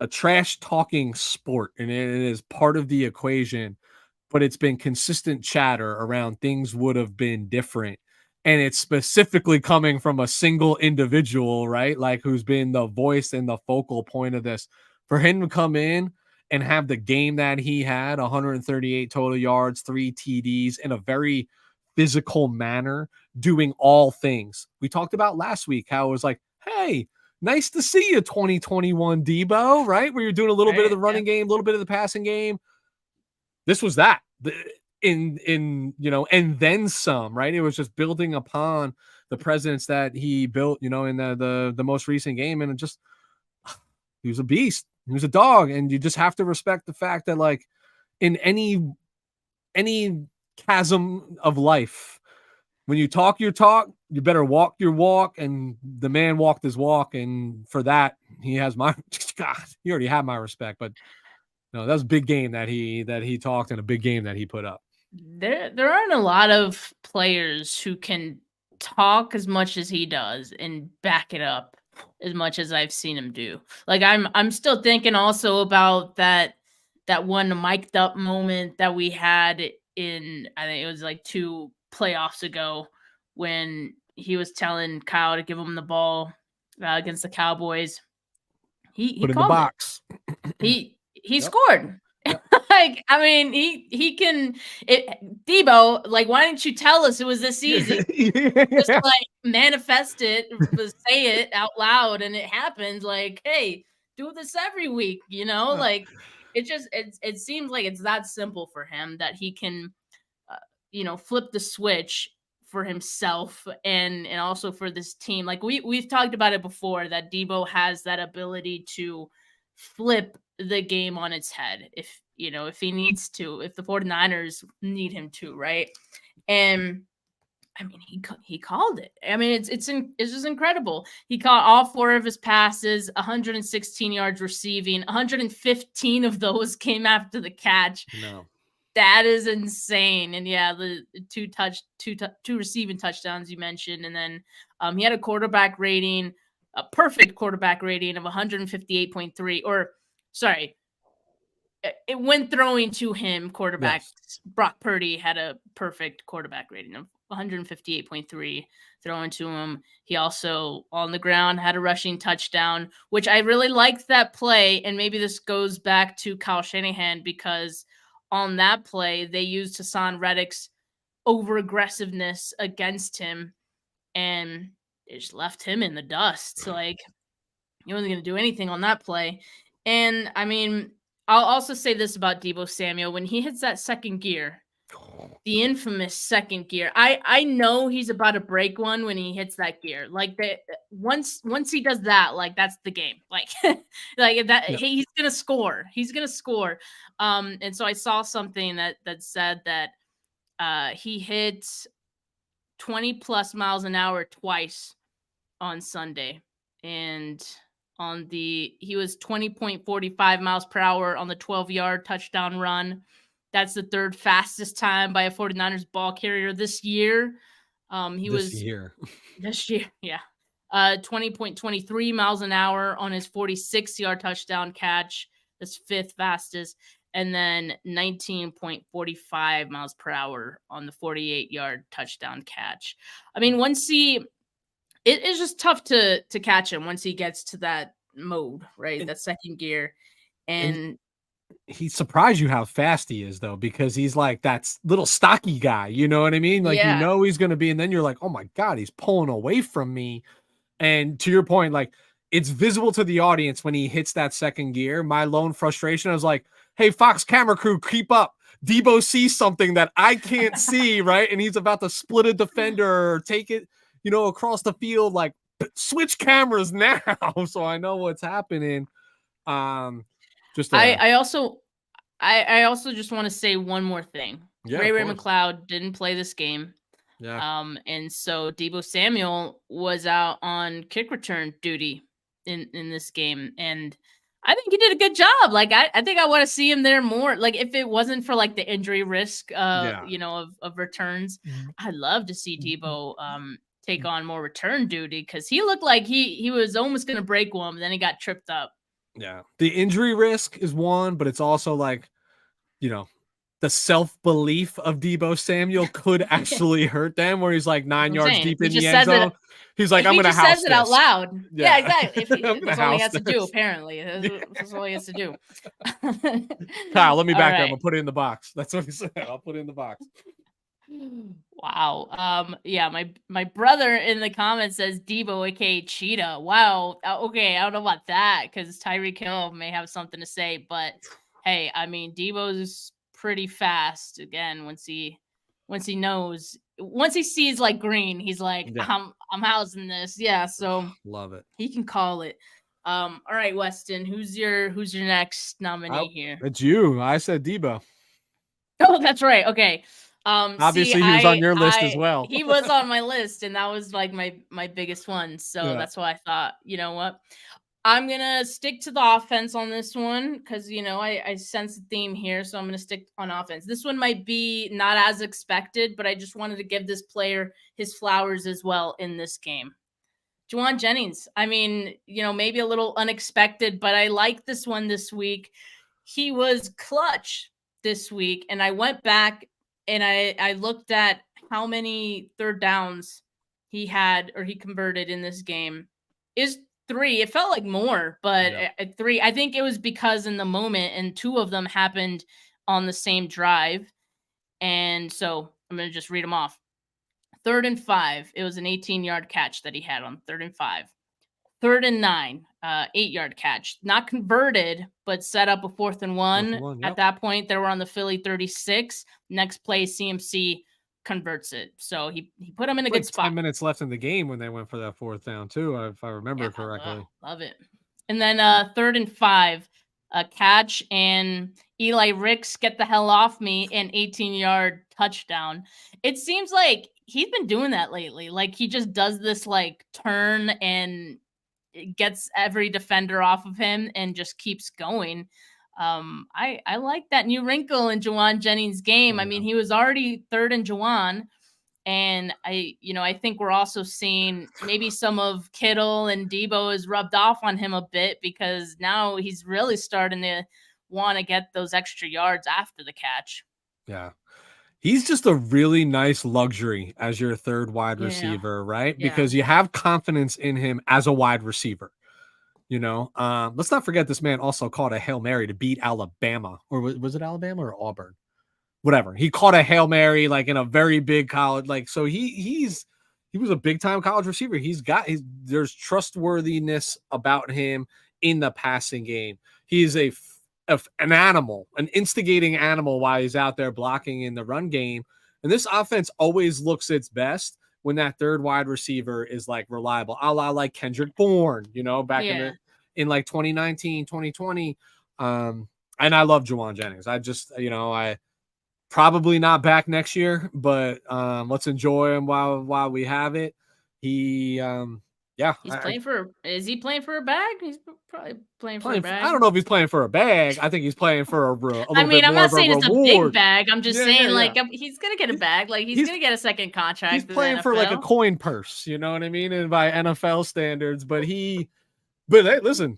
trash talking sport, and it is part of the equation, but it's been consistent chatter around things would have been different. And it's specifically coming from a single individual, right? Like, who's been the voice and the focal point of this. For him to come in and have the game that he had, 138 total yards, 3 TDs in a very physical manner, doing all things. We talked about last week how it was like, hey, nice to see you, 2021 Debo, right? Where you're doing a little bit of the running game, a little bit of the passing game. This was that. And then some, right? It was just building upon the presence that he built, in the most recent game. And he was a beast. He was a dog. And you just have to respect the fact that, like, in any chasm of life, when you talk your talk, you better walk your walk. And the man walked his walk. And for that, he has my, God, he already had my respect, but no, that was a big game that he talked, and a big game that he put up. There aren't a lot of players who can talk as much as he does and back it up as much as I've seen him do. Like, I'm still thinking also about that one mic'd up moment that we had in, I think it was like 2 playoffs ago, when he was telling Kyle to give him the ball against the Cowboys. He put in the box. He scored. Like, I mean, he can Debo, like, why didn't you tell us it was this easy? Just like manifest it, say it out loud, and it happens. Like, hey, do this every week, like, it seems like it's that simple for him, that he can flip the switch for himself and also for this team. Like, we've talked about it before, that Debo has that ability to flip the game on its head if he needs to, if the 49ers need him to, right? And I mean, he called it. I mean, it's just incredible. He caught all 4 of his passes, 116 yards receiving, 115 of those came after the catch. No. That is insane. And yeah, the two receiving touchdowns you mentioned, and then he had a perfect quarterback rating of 158.3, or sorry, it went throwing to him. Quarterback, yes. Brock Purdy had a perfect quarterback rating of 158.3 throwing to him. He also, on the ground, had a rushing touchdown, which I really liked that play. And maybe this goes back to Kyle Shanahan, because on that play, they used Hassan Reddick's over-aggressiveness against him, and it just left him in the dust. So, like, he wasn't going to do anything on that play. And, I mean, I'll also say this about Deebo Samuel. When he hits that second gear, the infamous second gear, I know he's about to break one when he hits that gear. Like, once he does that, like, that's the game. Like, like that, yeah. He's going to score. He's going to score. And so I saw something that said that he hit 20 plus miles an hour twice on Sunday. And he was 20.45 miles per hour on the 12-yard touchdown run. That's the 3rd fastest time by a 49ers ball carrier this year. This year, yeah. 20.23 miles an hour on his 46-yard touchdown catch. That's 5th fastest. And then 19.45 miles per hour on the 48-yard touchdown catch. I mean, it is just tough to catch him once he gets to that mode, right? That second gear. And he surprised you how fast he is, though, because he's like that little stocky guy. You know what I mean? Like, yeah. He's going to be, and then you're like, oh my God, he's pulling away from me. And to your point, like, it's visible to the audience when he hits that second gear. My lone frustration, I was like, hey, Fox camera crew, keep up. Debo sees something that I can't see, right? And he's about to split a defender or take it, across the field. Like, switch cameras now so I know what's happening. I also just want to say one more thing. Ray McLeod didn't play this game. Yeah. And so Deebo Samuel was out on kick return duty in this game. And I think he did a good job. Like, I think I want to see him there more. Like, if it wasn't for like the injury risk, of returns, I'd love to see Deebo take on more return duty, because he looked like he was almost going to break one, then he got tripped up. Yeah. The injury risk is one, but it's also like, the self-belief of Deebo Samuel could actually hurt them, where he's like 9 yards deep in the end zone. He's like, I'm going to house this. He just says it out loud. Yeah, exactly. That's all he has to do, apparently. That's all he has to do. Kyle, let me back up. I'll put it in the box. That's what he said. I'll put it in the box. Wow. Yeah, my brother in the comments says Deebo, aka Cheetah. Wow. Okay, I don't know about that, because Tyreek Hill may have something to say, but hey, I mean, Deebo's pretty fast. Again, once he sees like green, he's like, I'm housing this. Yeah, so love it. He can call it. All right, Weston, who's your next nominee here? It's you. I said Deebo. Oh, that's right. Okay. Obviously, he was on your list as well. He was on my list, and that was like my biggest one. So that's why I thought, you know what, I'm gonna stick to the offense on this one, because I sense a theme here, so I'm gonna stick on offense. This one might be not as expected, but I just wanted to give this player his flowers as well in this game. Jauan Jennings. I mean, maybe a little unexpected, but I like this one this week. He was clutch this week, and I went back and I looked at how many third downs he had, or he converted in this game. Is 3. It felt like more, but at 3, I think it was because in the moment, and 2 of them happened on the same drive. And so I'm going to just read them off. 3rd and 5, it was an 18-yard catch that he had on 3rd and 5. 3rd and 9, 8-yard catch, not converted, but set up a 4th and 1. At that point, they were on the Philly 36. Next play, CMC converts it. So he put him in a good spot. 10 minutes left in the game when they went for that 4th down too, if I remember correctly. Love it. And then 3rd and 5, a catch, and Eli Ricks, get the hell off me, an 18-yard touchdown. It seems like he's been doing that lately. Like, he just does this like turn and gets every defender off of him and just keeps going. I like that new wrinkle in Jauan Jennings' game. I mean, he was already 3rd and Jauan, and I think we're also seeing maybe some of Kittle and Deebo is rubbed off on him a bit, because now he's really starting to want to get those extra yards after the catch. Yeah. He's just a really nice luxury as your 3rd wide receiver, right? Yeah. Because you have confidence in him as a wide receiver. Let's not forget this man also caught a Hail Mary to beat Alabama, or was it Alabama or Auburn? Whatever. He caught a Hail Mary like in a very big college. Like, so he was a big time college receiver. There's trustworthiness about him in the passing game. He is an animal, an instigating animal while he's out there blocking in the run game. And this offense always looks its best when that 3rd wide receiver is like reliable, a la like Kendrick Bourne, back in like 2019, 2020. And I love Jauan Jennings. I just, I probably not back next year, but let's enjoy him while we have it. He's playing for. Is he playing for a bag? He's probably playing for a bag. I don't know if he's playing for a bag. I think he's playing for a little I mean, bit I'm more not saying of it's a big bag. I'm just saying, like, he's gonna get a bag. Like, he's gonna get a second contract. He's playing for like a coin purse. You know what I mean? And by NFL standards, but hey, listen.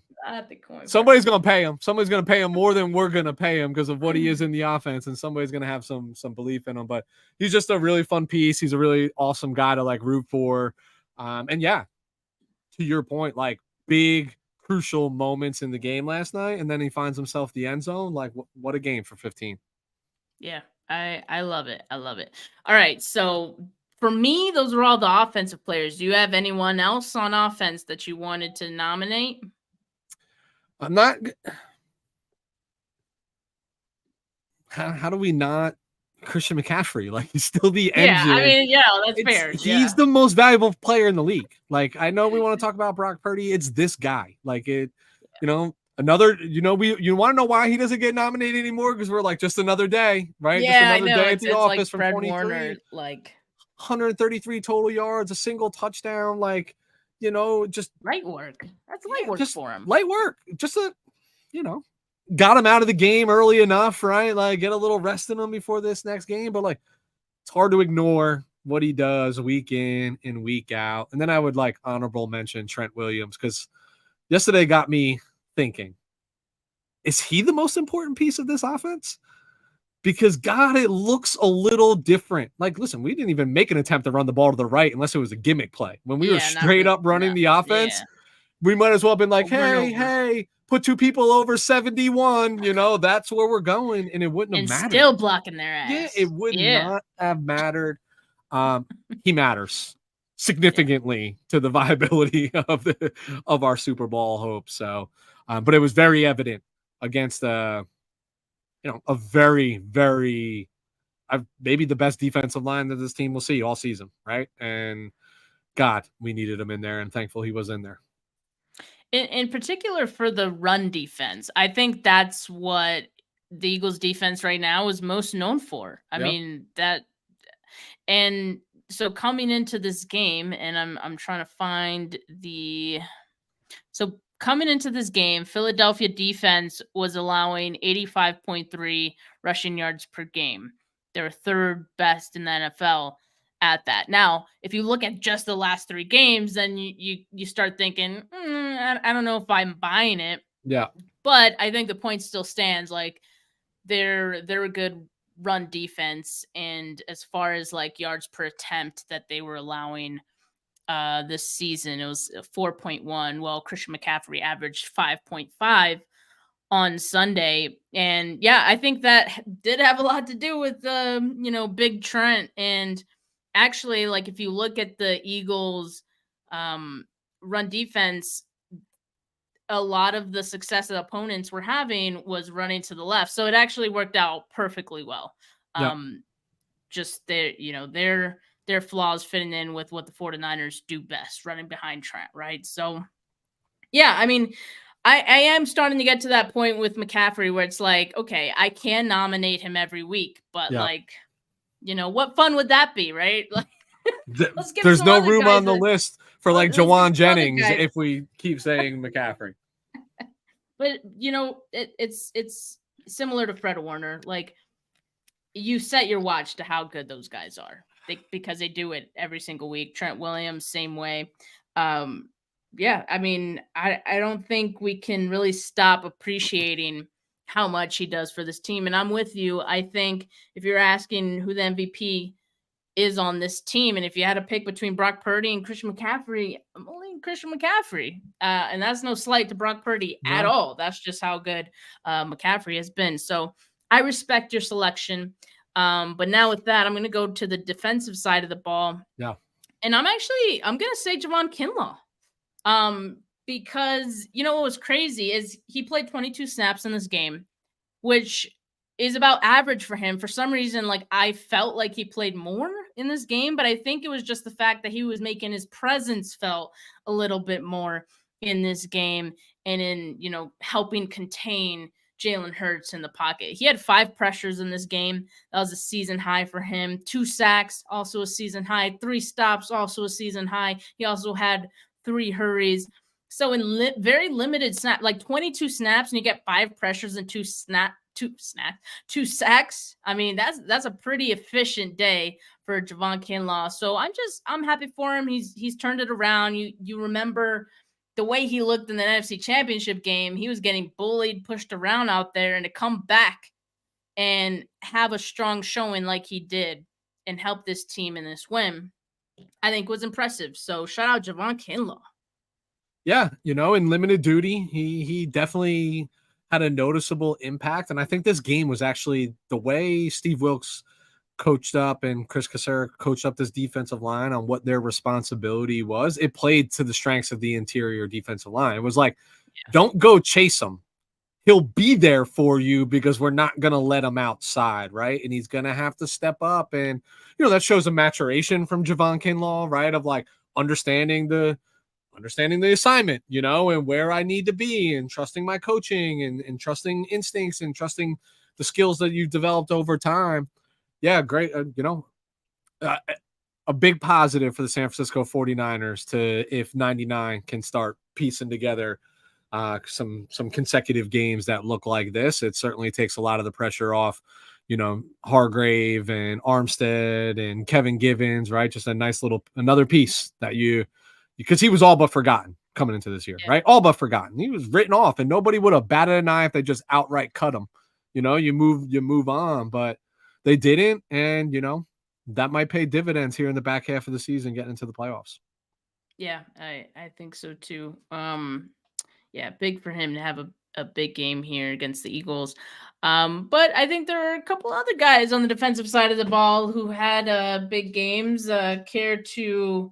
Somebody's gonna pay him. Somebody's gonna pay him more than we're gonna pay him because of what he is in the offense, and somebody's gonna have some belief in him. But he's just a really fun piece. He's a really awesome guy to like root for. And yeah, to your point, like big crucial moments in the game last night, and then he finds himself the end zone. Like what a game for 15. Yeah, I love it. I love it. All right, so for me, those were all the offensive players. Do you have anyone else on offense that you wanted to nominate? I'm not. How do we not Christian McCaffrey. Like, he's still the engine. Yeah, I mean, yeah, that's fair. He's the most valuable player in the league. Like, I know we want to talk about Brock Purdy. It's this guy. Like, you want to know why he doesn't get nominated anymore? Because we're like, just another day, right? Yeah, just another day at the office like from Fred 23. Warner, like 133 total yards, a single touchdown. Like, just light work. That's light work for him. Light work. Just got him out of the game early enough, right? Like, get a little rest in him before this next game. But like, it's hard to ignore what he does week in and week out. And then I would like honorable mention Trent Williams, because yesterday got me thinking, is he the most important piece of this offense? Because, God, it looks a little different. Like, listen, we didn't even make an attempt to run the ball to the right unless it was a gimmick play. When we were straight up running the offense, we might as well have been like, hey, put two people over 71. That's where we're going. And it wouldn't have mattered. Still blocking their ass. Yeah, it would not have mattered. He matters significantly to the viability of our Super Bowl hopes. So, but it was very evident against a very, very, maybe the best defensive line that this team will see all season, right? And God, we needed him in there, and thankful he was in there. In particular for the run defense, I think that's what the Eagles defense right now is most known for. I mean, and so coming into this game, and I'm trying to find coming into this game, Philadelphia defense was allowing 85.3 rushing yards per game. They're third best in the NFL at that. Now, if you look at just the last 3 games, then you start thinking, I don't know if I'm buying it. Yeah. But I think the point still stands. Like, they're a good run defense, and as far as like yards per attempt that they were allowing this season, it was 4.1. Well, Christian McCaffrey averaged 5.5 on Sunday. And yeah, I think that did have a lot to do with Big Trent. And actually, like, if you look at the Eagles run defense, a lot of the success that opponents were having was running to the left. So it actually worked out perfectly well. Just their flaws fitting in with what the 49ers do best, running behind Trent, right? So, yeah, I mean, I am starting to get to that point with McCaffrey where it's like, okay, I can nominate him every week, but what fun would that be, right? Like, there's no room on the list for like Jawan Jennings if we keep saying McCaffrey. But it's similar to Fred Warner. Like, you set your watch to how good those guys are. Because they do it every single week. Trent Williams, same way. I mean, I don't think we can really stop appreciating how much he does for this team. And I'm with you. I think if you're asking who the MVP is on this team, and if you had to pick between Brock Purdy and Christian McCaffrey, I'm only Christian McCaffrey. And that's no slight to Brock Purdy at all. That's just how good McCaffrey has been. So I respect your selection. But now with that, I'm going to go to the defensive side of the ball. Yeah. And I'm going to say Javon Kinlaw. Because, what was crazy is he played 22 snaps in this game, which is about average for him. For some reason, like, I felt like he played more in this game, but I think it was just the fact that he was making his presence felt a little bit more in this game and in, helping contain Jalen Hurts in the pocket. He had 5 pressures in this game. That was a season high for him. 2 sacks, also a season high. 3 stops, also a season high. He also had 3 hurries. So in very limited snap, like 22 snaps, and you get 5 pressures and 2 sacks. I mean, that's a pretty efficient day for Javon Kinlaw. So I'm happy for him. He's turned it around. You remember the way he looked in the NFC Championship game. He was getting bullied, pushed around out there, and to come back and have a strong showing like he did and help this team in this win, I think was impressive. So shout out Javon Kinlaw. Yeah, in limited duty, he definitely had a noticeable impact. And I think this game was actually the way Steve Wilks coached up and Chris Cassera coached up this defensive line on what their responsibility was. It played to the strengths of the interior defensive line. It was like, don't go chase him. he'll be there for you because we're not going to let him outside, right? And he's going to have to step up. And, that shows a maturation from Javon Kinlaw, right? Of like understanding the assignment, and where I need to be and trusting my coaching and trusting instincts and trusting the skills that you've developed over time. Yeah, great. A big positive for the San Francisco 49ers if 99 can start piecing together some consecutive games that look like this. It certainly takes a lot of the pressure off, Hargrave and Armstead and Kevin Givens, right? Just a nice another piece that because he was all but forgotten coming into this year, right? All but forgotten. He was written off and nobody would have batted an eye if they just outright cut him. You move on, but they didn't. And, that might pay dividends here in the back half of the season, getting into the playoffs. Yeah, I think so too. Yeah, big for him to have a big game here against the Eagles. But I think there are a couple other guys on the defensive side of the ball who had big games. Care to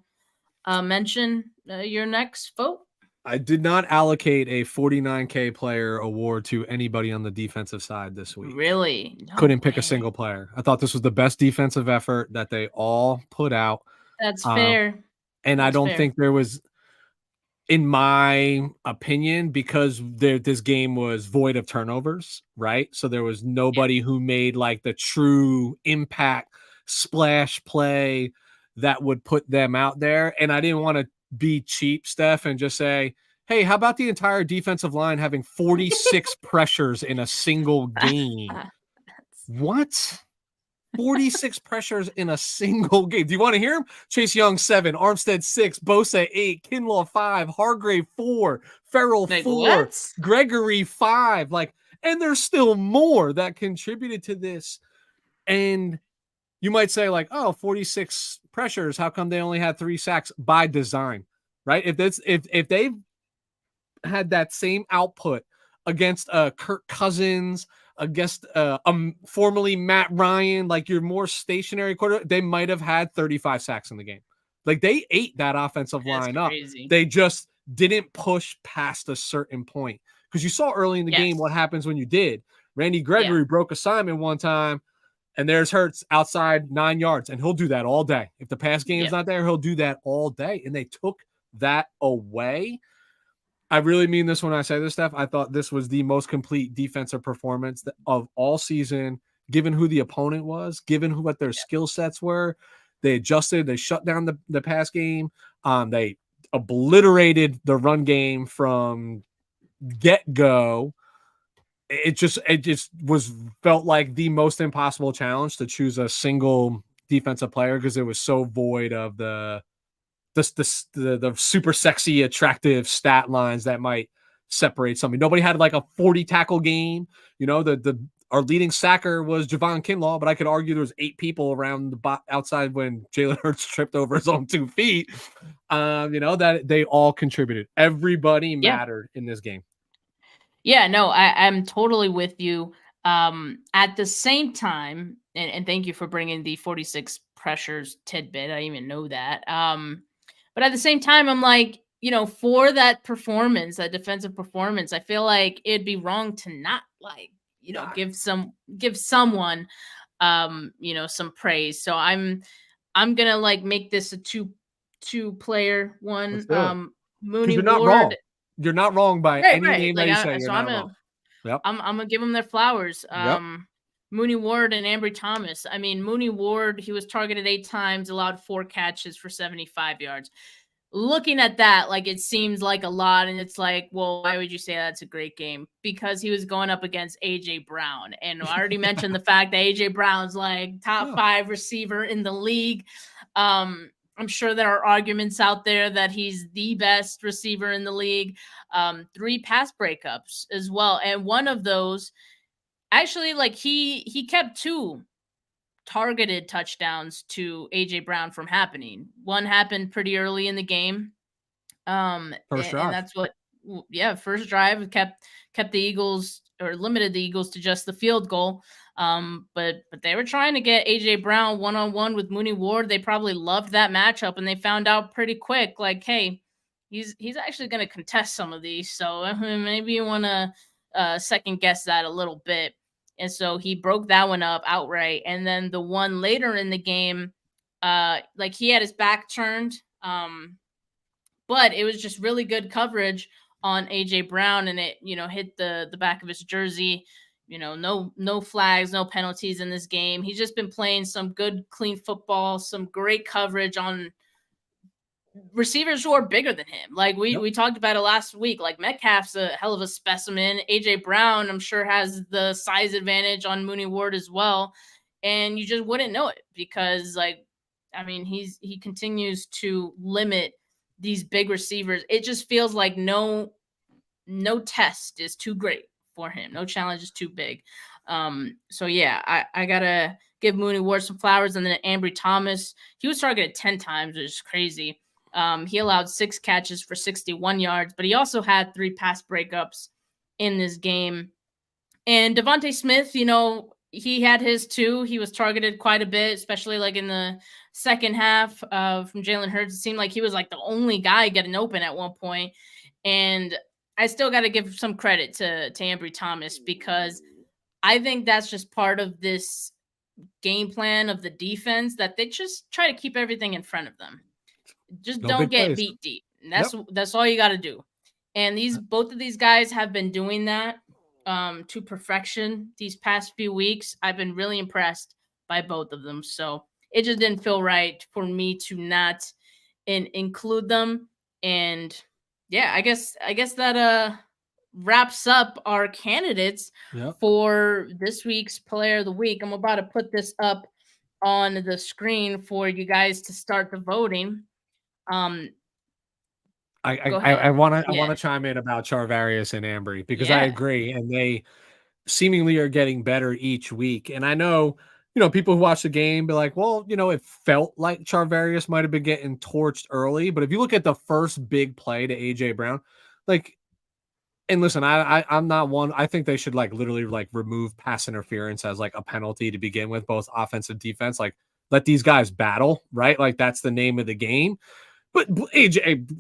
mention your next vote? I did not allocate a 49K player award to anybody on the defensive side this week. Really? No Couldn't pick a single player. I thought this was the best defensive effort that they all put out. That's fair. And I don't think there was, in my opinion, because this game was void of turnovers, right? So there was nobody who made like the true impact splash play that would put them out there. And I didn't want to be cheap, Steph, and just say, hey, how about the entire defensive line having 46 pressures in a single game? What? 46 pressures in a single game. Do you want to hear them? Chase Young 7, Armstead 6, Bosa 8, Kinlaw 5, Hargrave 4, Farrell 4, Gregory 5. And there's still more that contributed to this. And you might say 46 pressures. How come they only had 3 sacks? By design, right? If they've had that same output against Kirk Cousins, against formerly Matt Ryan, your more stationary quarter, they might have had 35 sacks in the game. They ate that offensive line up. They just didn't push past a certain point. Because you saw early in the game what happens when you did. Randy Gregory broke assignment one time, and there's Hurts outside 9 yards, and he'll do that all day. If the pass game's not there, he'll do that all day. And they took that away. I really mean this when I say this, Steph. I thought this was the most complete defensive performance of all season, given who the opponent was, given what their skill sets were. They adjusted. They shut down the pass game. They obliterated the run game from get-go. It just felt like the most impossible challenge to choose a single defensive player because it was so void of the super sexy, attractive stat lines that might separate something. Nobody had a 40 tackle game. Our leading sacker was Javon Kinlaw, but I could argue there was 8 people around the outside when Jalen Hurts tripped over his own 2 feet. That they all contributed. Everybody mattered in this game. Yeah, no, I'm totally with you. At the same time, and thank you for bringing the 46 pressures tidbit. I didn't even know that. But at the same time, I'm for that performance, that defensive performance, I feel like it'd be wrong to not give someone some praise. So I'm gonna make this a two player one. Mooney you're not Ward. Wrong. You're not wrong by any name that you say. So you're not wrong. Yep. I'm gonna give them their flowers. Mooney Ward and Ambry Thomas. I mean, Mooney Ward, he was targeted 8 times, allowed 4 catches for 75 yards. Looking at that, it seems like a lot, and it's well, why would you say that's a great game? Because he was going up against A.J. Brown, and I already mentioned the fact that A.J. Brown's top 5 receiver in the league. I'm sure there are arguments out there that he's the best receiver in the league. 3 pass breakups as well, and one of those, actually, he kept 2 targeted touchdowns to A.J. Brown from happening. One happened pretty early in the game. First drive. And that's first drive kept the Eagles, or limited the Eagles to just the field goal. But they were trying to get A.J. Brown one-on-one with Mooney Ward. They probably loved that matchup, and they found out pretty quick, hey, he's actually going to contest some of these. So maybe you want to second guess that a little bit. And so he broke that one up outright. And then the one later in the game, like he had his back turned, but it was just really good coverage on AJ Brown, and it, hit the back of his jersey. No flags, no penalties in this game. He's just been playing some good, clean football, some great coverage on receivers who are bigger than him. Like we talked about it last week. Like Metcalf's a hell of a specimen. AJ Brown, I'm sure, has the size advantage on Mooney Ward as well. And you just wouldn't know it because, he continues to limit these big receivers. It just feels like no test is too great for him. No challenge is too big. So yeah, I gotta give Mooney Ward some flowers. And then Ambry Thomas, he was targeted 10 times, which is crazy. He allowed 6 catches for 61 yards, but he also had 3 pass breakups in this game. And Devontae Smith, he had his too. He was targeted quite a bit, especially like in the second half from Jalen Hurts. It seemed like he was like the only guy getting open at one point. And I still got to give some credit to Ambry Thomas because I think that's just part of this game plan of the defense, that they just try to keep everything in front of them. Just don't get beat deep. That's all you got to do. And both of these guys have been doing that to perfection these past few weeks. I've been really impressed by both of them. So it just didn't feel right for me to not include them. And yeah, I guess that wraps up our candidates for this week's Player of the Week. I'm about to put this up on the screen for you guys to start the voting. I want to chime in about Charvarius and Ambry because I agree, and they seemingly are getting better each week. And I know, people who watch the game be like, well, it felt like Charvarius might have been getting torched early, but if you look at the first big play to AJ Brown, and listen, I'm not one. I think they should literally remove pass interference as a penalty to begin with, both offense and defense. Let these guys battle, right? That's the name of the game. But AJ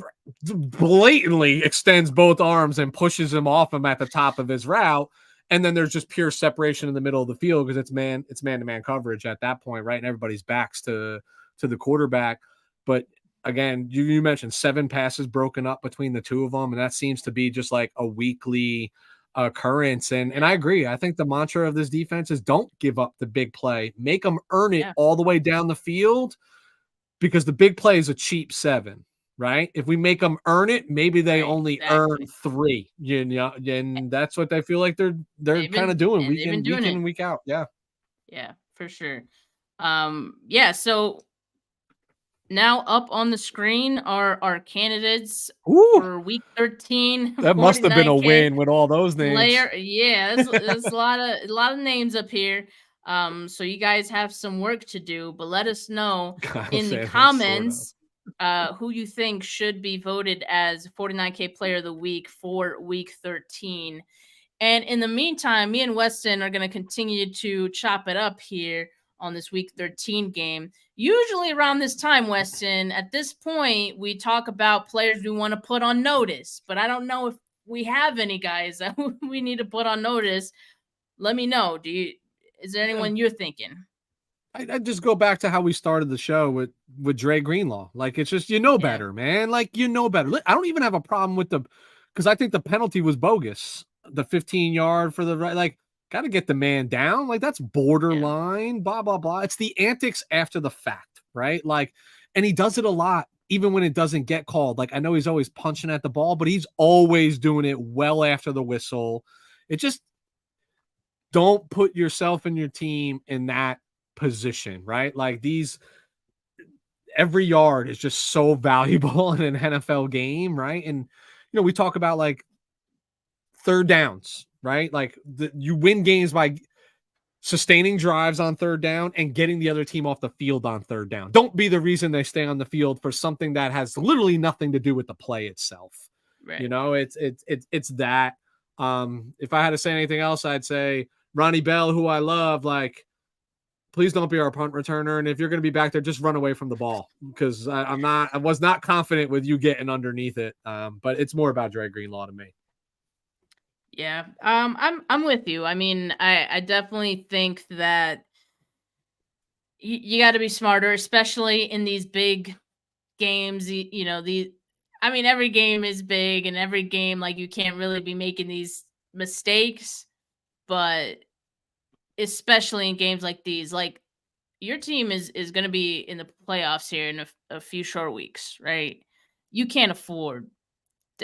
blatantly extends both arms and pushes him off him at the top of his route. And then there's just pure separation in the middle of the field because it's man-to-man coverage at that point, right? And everybody's backs to the quarterback. But again, you mentioned 7 passes broken up between the two of them, and that seems to be just a weekly occurrence. And I agree. I think the mantra of this defense is don't give up the big play. Make them earn it all the way down the field. Because the big play is a cheap 7, right? If we make them earn it, maybe they earn 3. And that's what they feel like they're kind of doing week in, week out. Yeah, for sure. So now up on the screen are our candidates for week 13. That must have been a win with all those names. There's a lot of names up here. So you guys have some work to do, but let us know in the comments who you think should be voted as 49K Player of the Week for Week 13. And in the meantime, me and Weston are going to continue to chop it up here on this Week 13 game. Usually around this time, Weston, at this point, we talk about players we want to put on notice, but I don't know if we have any guys that we need to put on notice. Let me know. Is there anyone you're thinking? I just go back to how we started the show with Dre Greenlaw. It's just, better, man. Better. I don't even have a problem with because I think the penalty was bogus. The 15-yard for the right, got to get the man down. That's borderline, blah, blah, blah. It's the antics after the fact, right? And he does it a lot, even when it doesn't get called. I know he's always punching at the ball, but he's always doing it well after the whistle. It just, don't put yourself and your team in that position, right? Every yard is just so valuable in an NFL game, right? And, we talk about third downs, right? You win games by sustaining drives on third down and getting the other team off the field on third down. Don't be the reason they stay on the field for something that has literally nothing to do with the play itself. Right. It's that. If I had to say anything else, I'd say Ronnie Bell, who I love, please don't be our punt returner. And if you're going to be back there, just run away from the ball because I was not confident with you getting underneath it. But it's more about Dre Greenlaw to me. Yeah. I'm with you. I mean, I definitely think that you got to be smarter, especially in these big games. I mean, every game is big, and every game, like, you can't really be making these mistakes, but especially in games like these, like, your team is going to be in the playoffs here in a few short weeks, right? You can't afford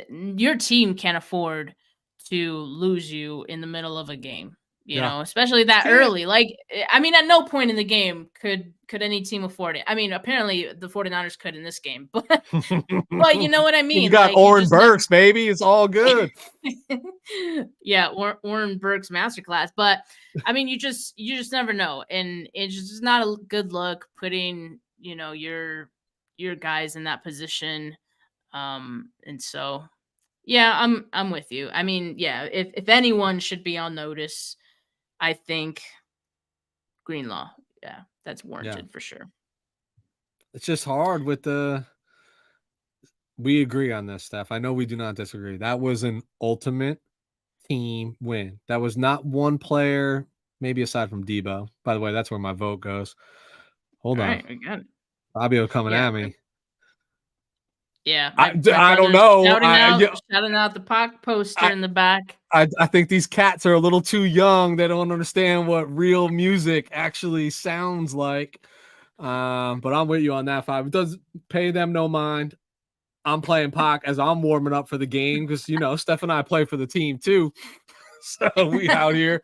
your team can't afford to lose you in the middle of a game, Yeah. especially that Can't. early. Like, I mean, at no point in the game could any team afford it. I mean, apparently the 49ers could in this game, but you know what I You mean? got Like, you Oren just never. Burks, baby. It's all good. Yeah, Warren Burke's masterclass. But I mean, you just never know, and it's just not a good look putting your guys in that position. And so, yeah, I'm with you. I mean, yeah, if anyone should be on notice, I think Greenlaw. Yeah, that's Yeah. warranted for sure. It's just hard with the. We agree on this, Steph. I know we do not disagree. That was an ultimate team win. That was not one player, maybe aside from Debo. By the way, that's where my vote goes. Hold All on. right, we got it. Fabio coming Yeah, at me. yeah. My I don't brother's know. shouting out the POC poster I, in the back. I think these cats are a little too young. They don't understand what real music actually sounds like. But I'm with you on that, Five. It does pay them no mind. I'm playing Pac as I'm warming up for the game because Steph and I play for the team too. So we out here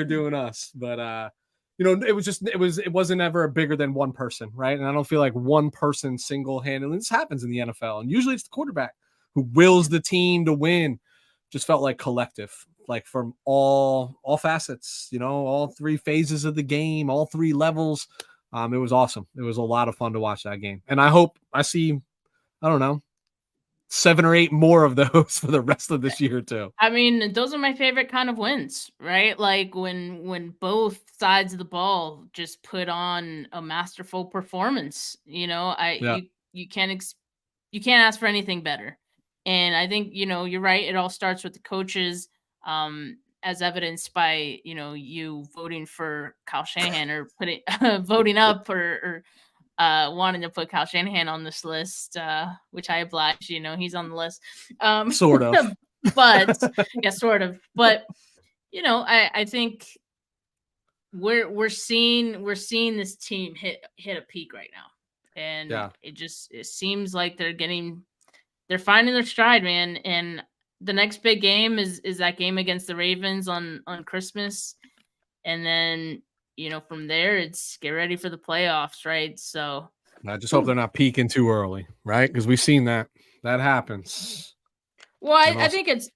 doing us. But it wasn't ever bigger than one person, right? And I don't feel like one person single-handedly. This happens in the NFL, and usually it's the quarterback who wills the team to win. Just felt like collective, like from all facets, all three phases of the game, all three levels. It was awesome. It was a lot of fun to watch that game, and I hope I see, I don't know, 7 or 8 more of those for the rest of this year too. I mean, those are my favorite kind of wins, right? Like when both sides of the ball just put on a masterful performance. Yeah. You can't ask for anything better. And I think, you're right. It all starts with the coaches, as evidenced by, you voting for Kyle Shanahan or putting voting up or wanting to put Kyle Shanahan on this list, which I oblige. He's on the list. Sort of. But yeah, sort of. But I think we're seeing this team hit a peak right now, and Yeah. it seems like they're finding their stride, man. And the next big game is that game against the Ravens on Christmas, and then from there it's get ready for the playoffs, right? So I just hope they're not peaking too early, right? Because we've seen that happens. Well, I think it's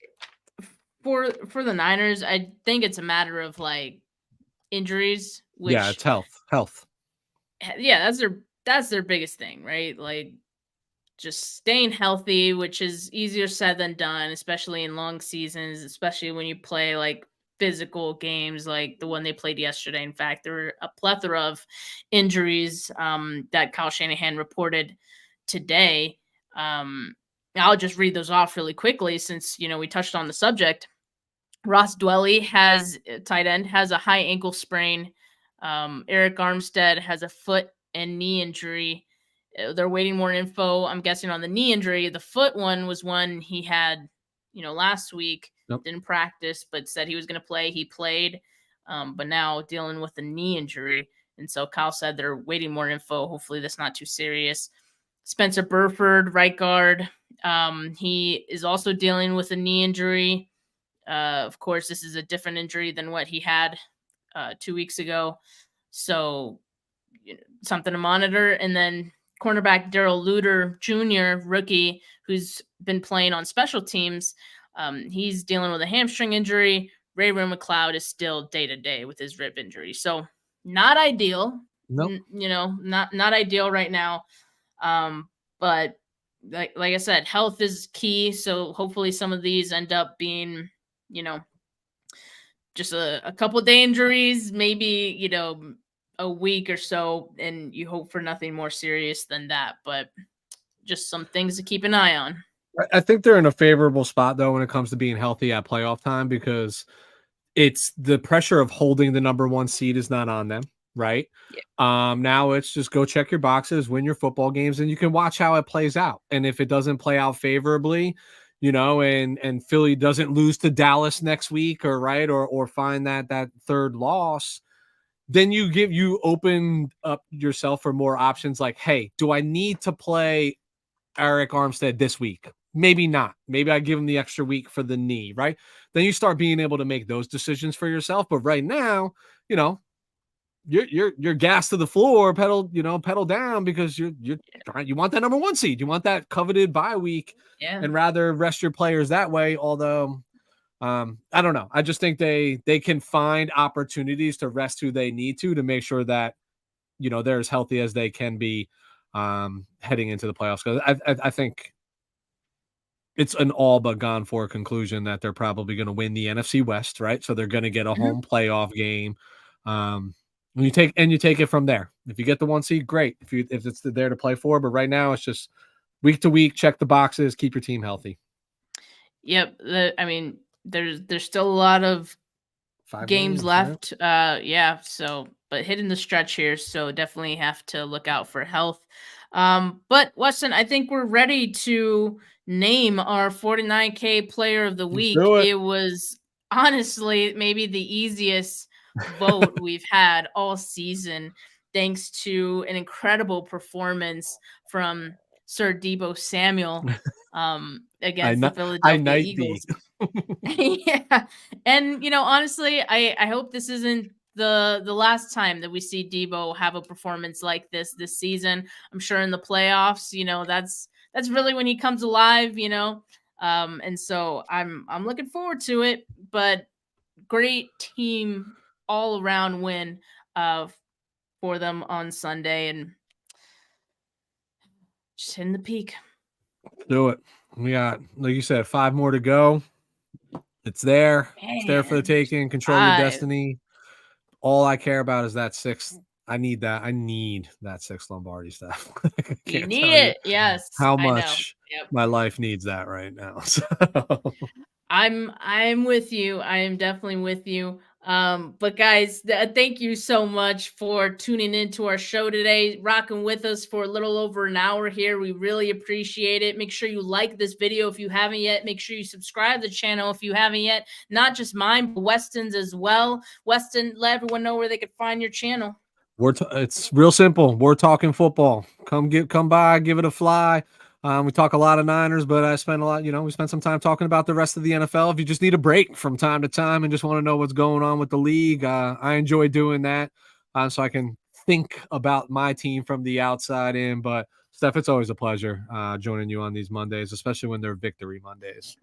for the Niners. I think it's a matter of like injuries. Which, yeah, it's health. Yeah, that's their biggest thing, right? Like just staying healthy, which is easier said than done, especially in long seasons, especially when you play like physical games like the one they played yesterday. In fact, there were a plethora of injuries that Kyle Shanahan reported today. I'll just read those off really quickly since we touched on the subject. Ross Dwelly tight end has a high ankle sprain. Eric Armstead has a foot and knee injury. They're waiting more info, I'm guessing, on the knee injury. The foot one was one he had, last week. Yep. Didn't practice, but said he was going to play. He played, but now dealing with a knee injury. And so Kyle said they're waiting more info. Hopefully that's not too serious. Spencer Burford, right guard. He is also dealing with a knee injury. Of course, this is a different injury than what he had 2 weeks ago. So something to monitor. And then cornerback Darrell Luter Jr., rookie, who's been playing on special teams. He's dealing with a hamstring injury. Ray McLeod is still day-to-day with his rib injury. So not ideal. Nope. Not ideal right now. But like I said, health is key. So hopefully some of these end up being, just a couple day injuries, maybe, a week or so, and you hope for nothing more serious than that. But just some things to keep an eye on. I think they're in a favorable spot though when it comes to being healthy at playoff time, because it's the pressure of holding the number 1 seed is not on them, right? Yeah. Now it's just go check your boxes, win your football games, and you can watch how it plays out. And if it doesn't play out favorably, and Philly doesn't lose to Dallas next week, or find that third loss, then you open up yourself for more options. Like, hey, do I need to play Eric Armstead this week? Maybe not. Maybe I give him the extra week for the knee, right? Then you start being able to make those decisions for yourself. But right now, you're gas to the floor, pedal down, because you want that number 1 seed. You want that coveted bye week, and rather rest your players that way. Although I don't know. I just think they can find opportunities to rest who they need to make sure that they're as healthy as they can be heading into the playoffs. Because I think it's an all but gone for conclusion that they're probably going to win the NFC West, right? So they're going to get a home playoff game. You take it from there. If you get the 1 seed, great. If it's there to play for, but right now it's just week to week, check the boxes, keep your team healthy. Yep. There's still a lot of 5 games left. Right? So, but hitting the stretch here, so definitely have to look out for health. But Weston, I think we're ready to name our 49K player of the week. It was honestly maybe the easiest vote we've had all season, thanks to an incredible performance from Sir Deebo Samuel against the Philadelphia Eagles. Yeah. And honestly, I hope this isn't the last time that we see Deebo have a performance like this season. I'm sure in the playoffs, that's really when he comes alive, and so I'm looking forward to it. But great team all around win for them on Sunday, and just hitting the peak. Do it. We got, like you said, 5 more to go. It's there. Man, it's there for the taking. Control your destiny. All I care about is that 6th. I need that 6th Lombardi stuff. You need it. Yes. How much my life needs that right now. So. I'm with you. I am definitely with you. But guys, thank you so much for tuning into our show today, rocking with us for a little over an hour here. We really appreciate it. Make sure you like this video if you haven't yet. Make sure you subscribe to the channel if you haven't yet. Not just mine, but Weston's as well. Weston, let everyone know where they could find your channel. It's real simple. We're talking football. Come by, give it a fly. We talk a lot of Niners, but I spend we spend some time talking about the rest of the NFL. If you just need a break from time to time and just want to know what's going on with the league, I enjoy doing that, so I can think about my team from the outside in. But Steph, it's always a pleasure joining you on these Mondays, especially when they're Victory Mondays.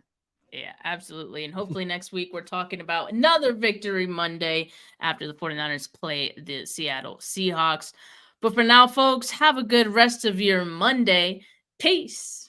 Yeah, absolutely. And hopefully next week we're talking about another Victory Monday after the 49ers play the Seattle Seahawks. But for now, folks, have a good rest of your Monday. Peace.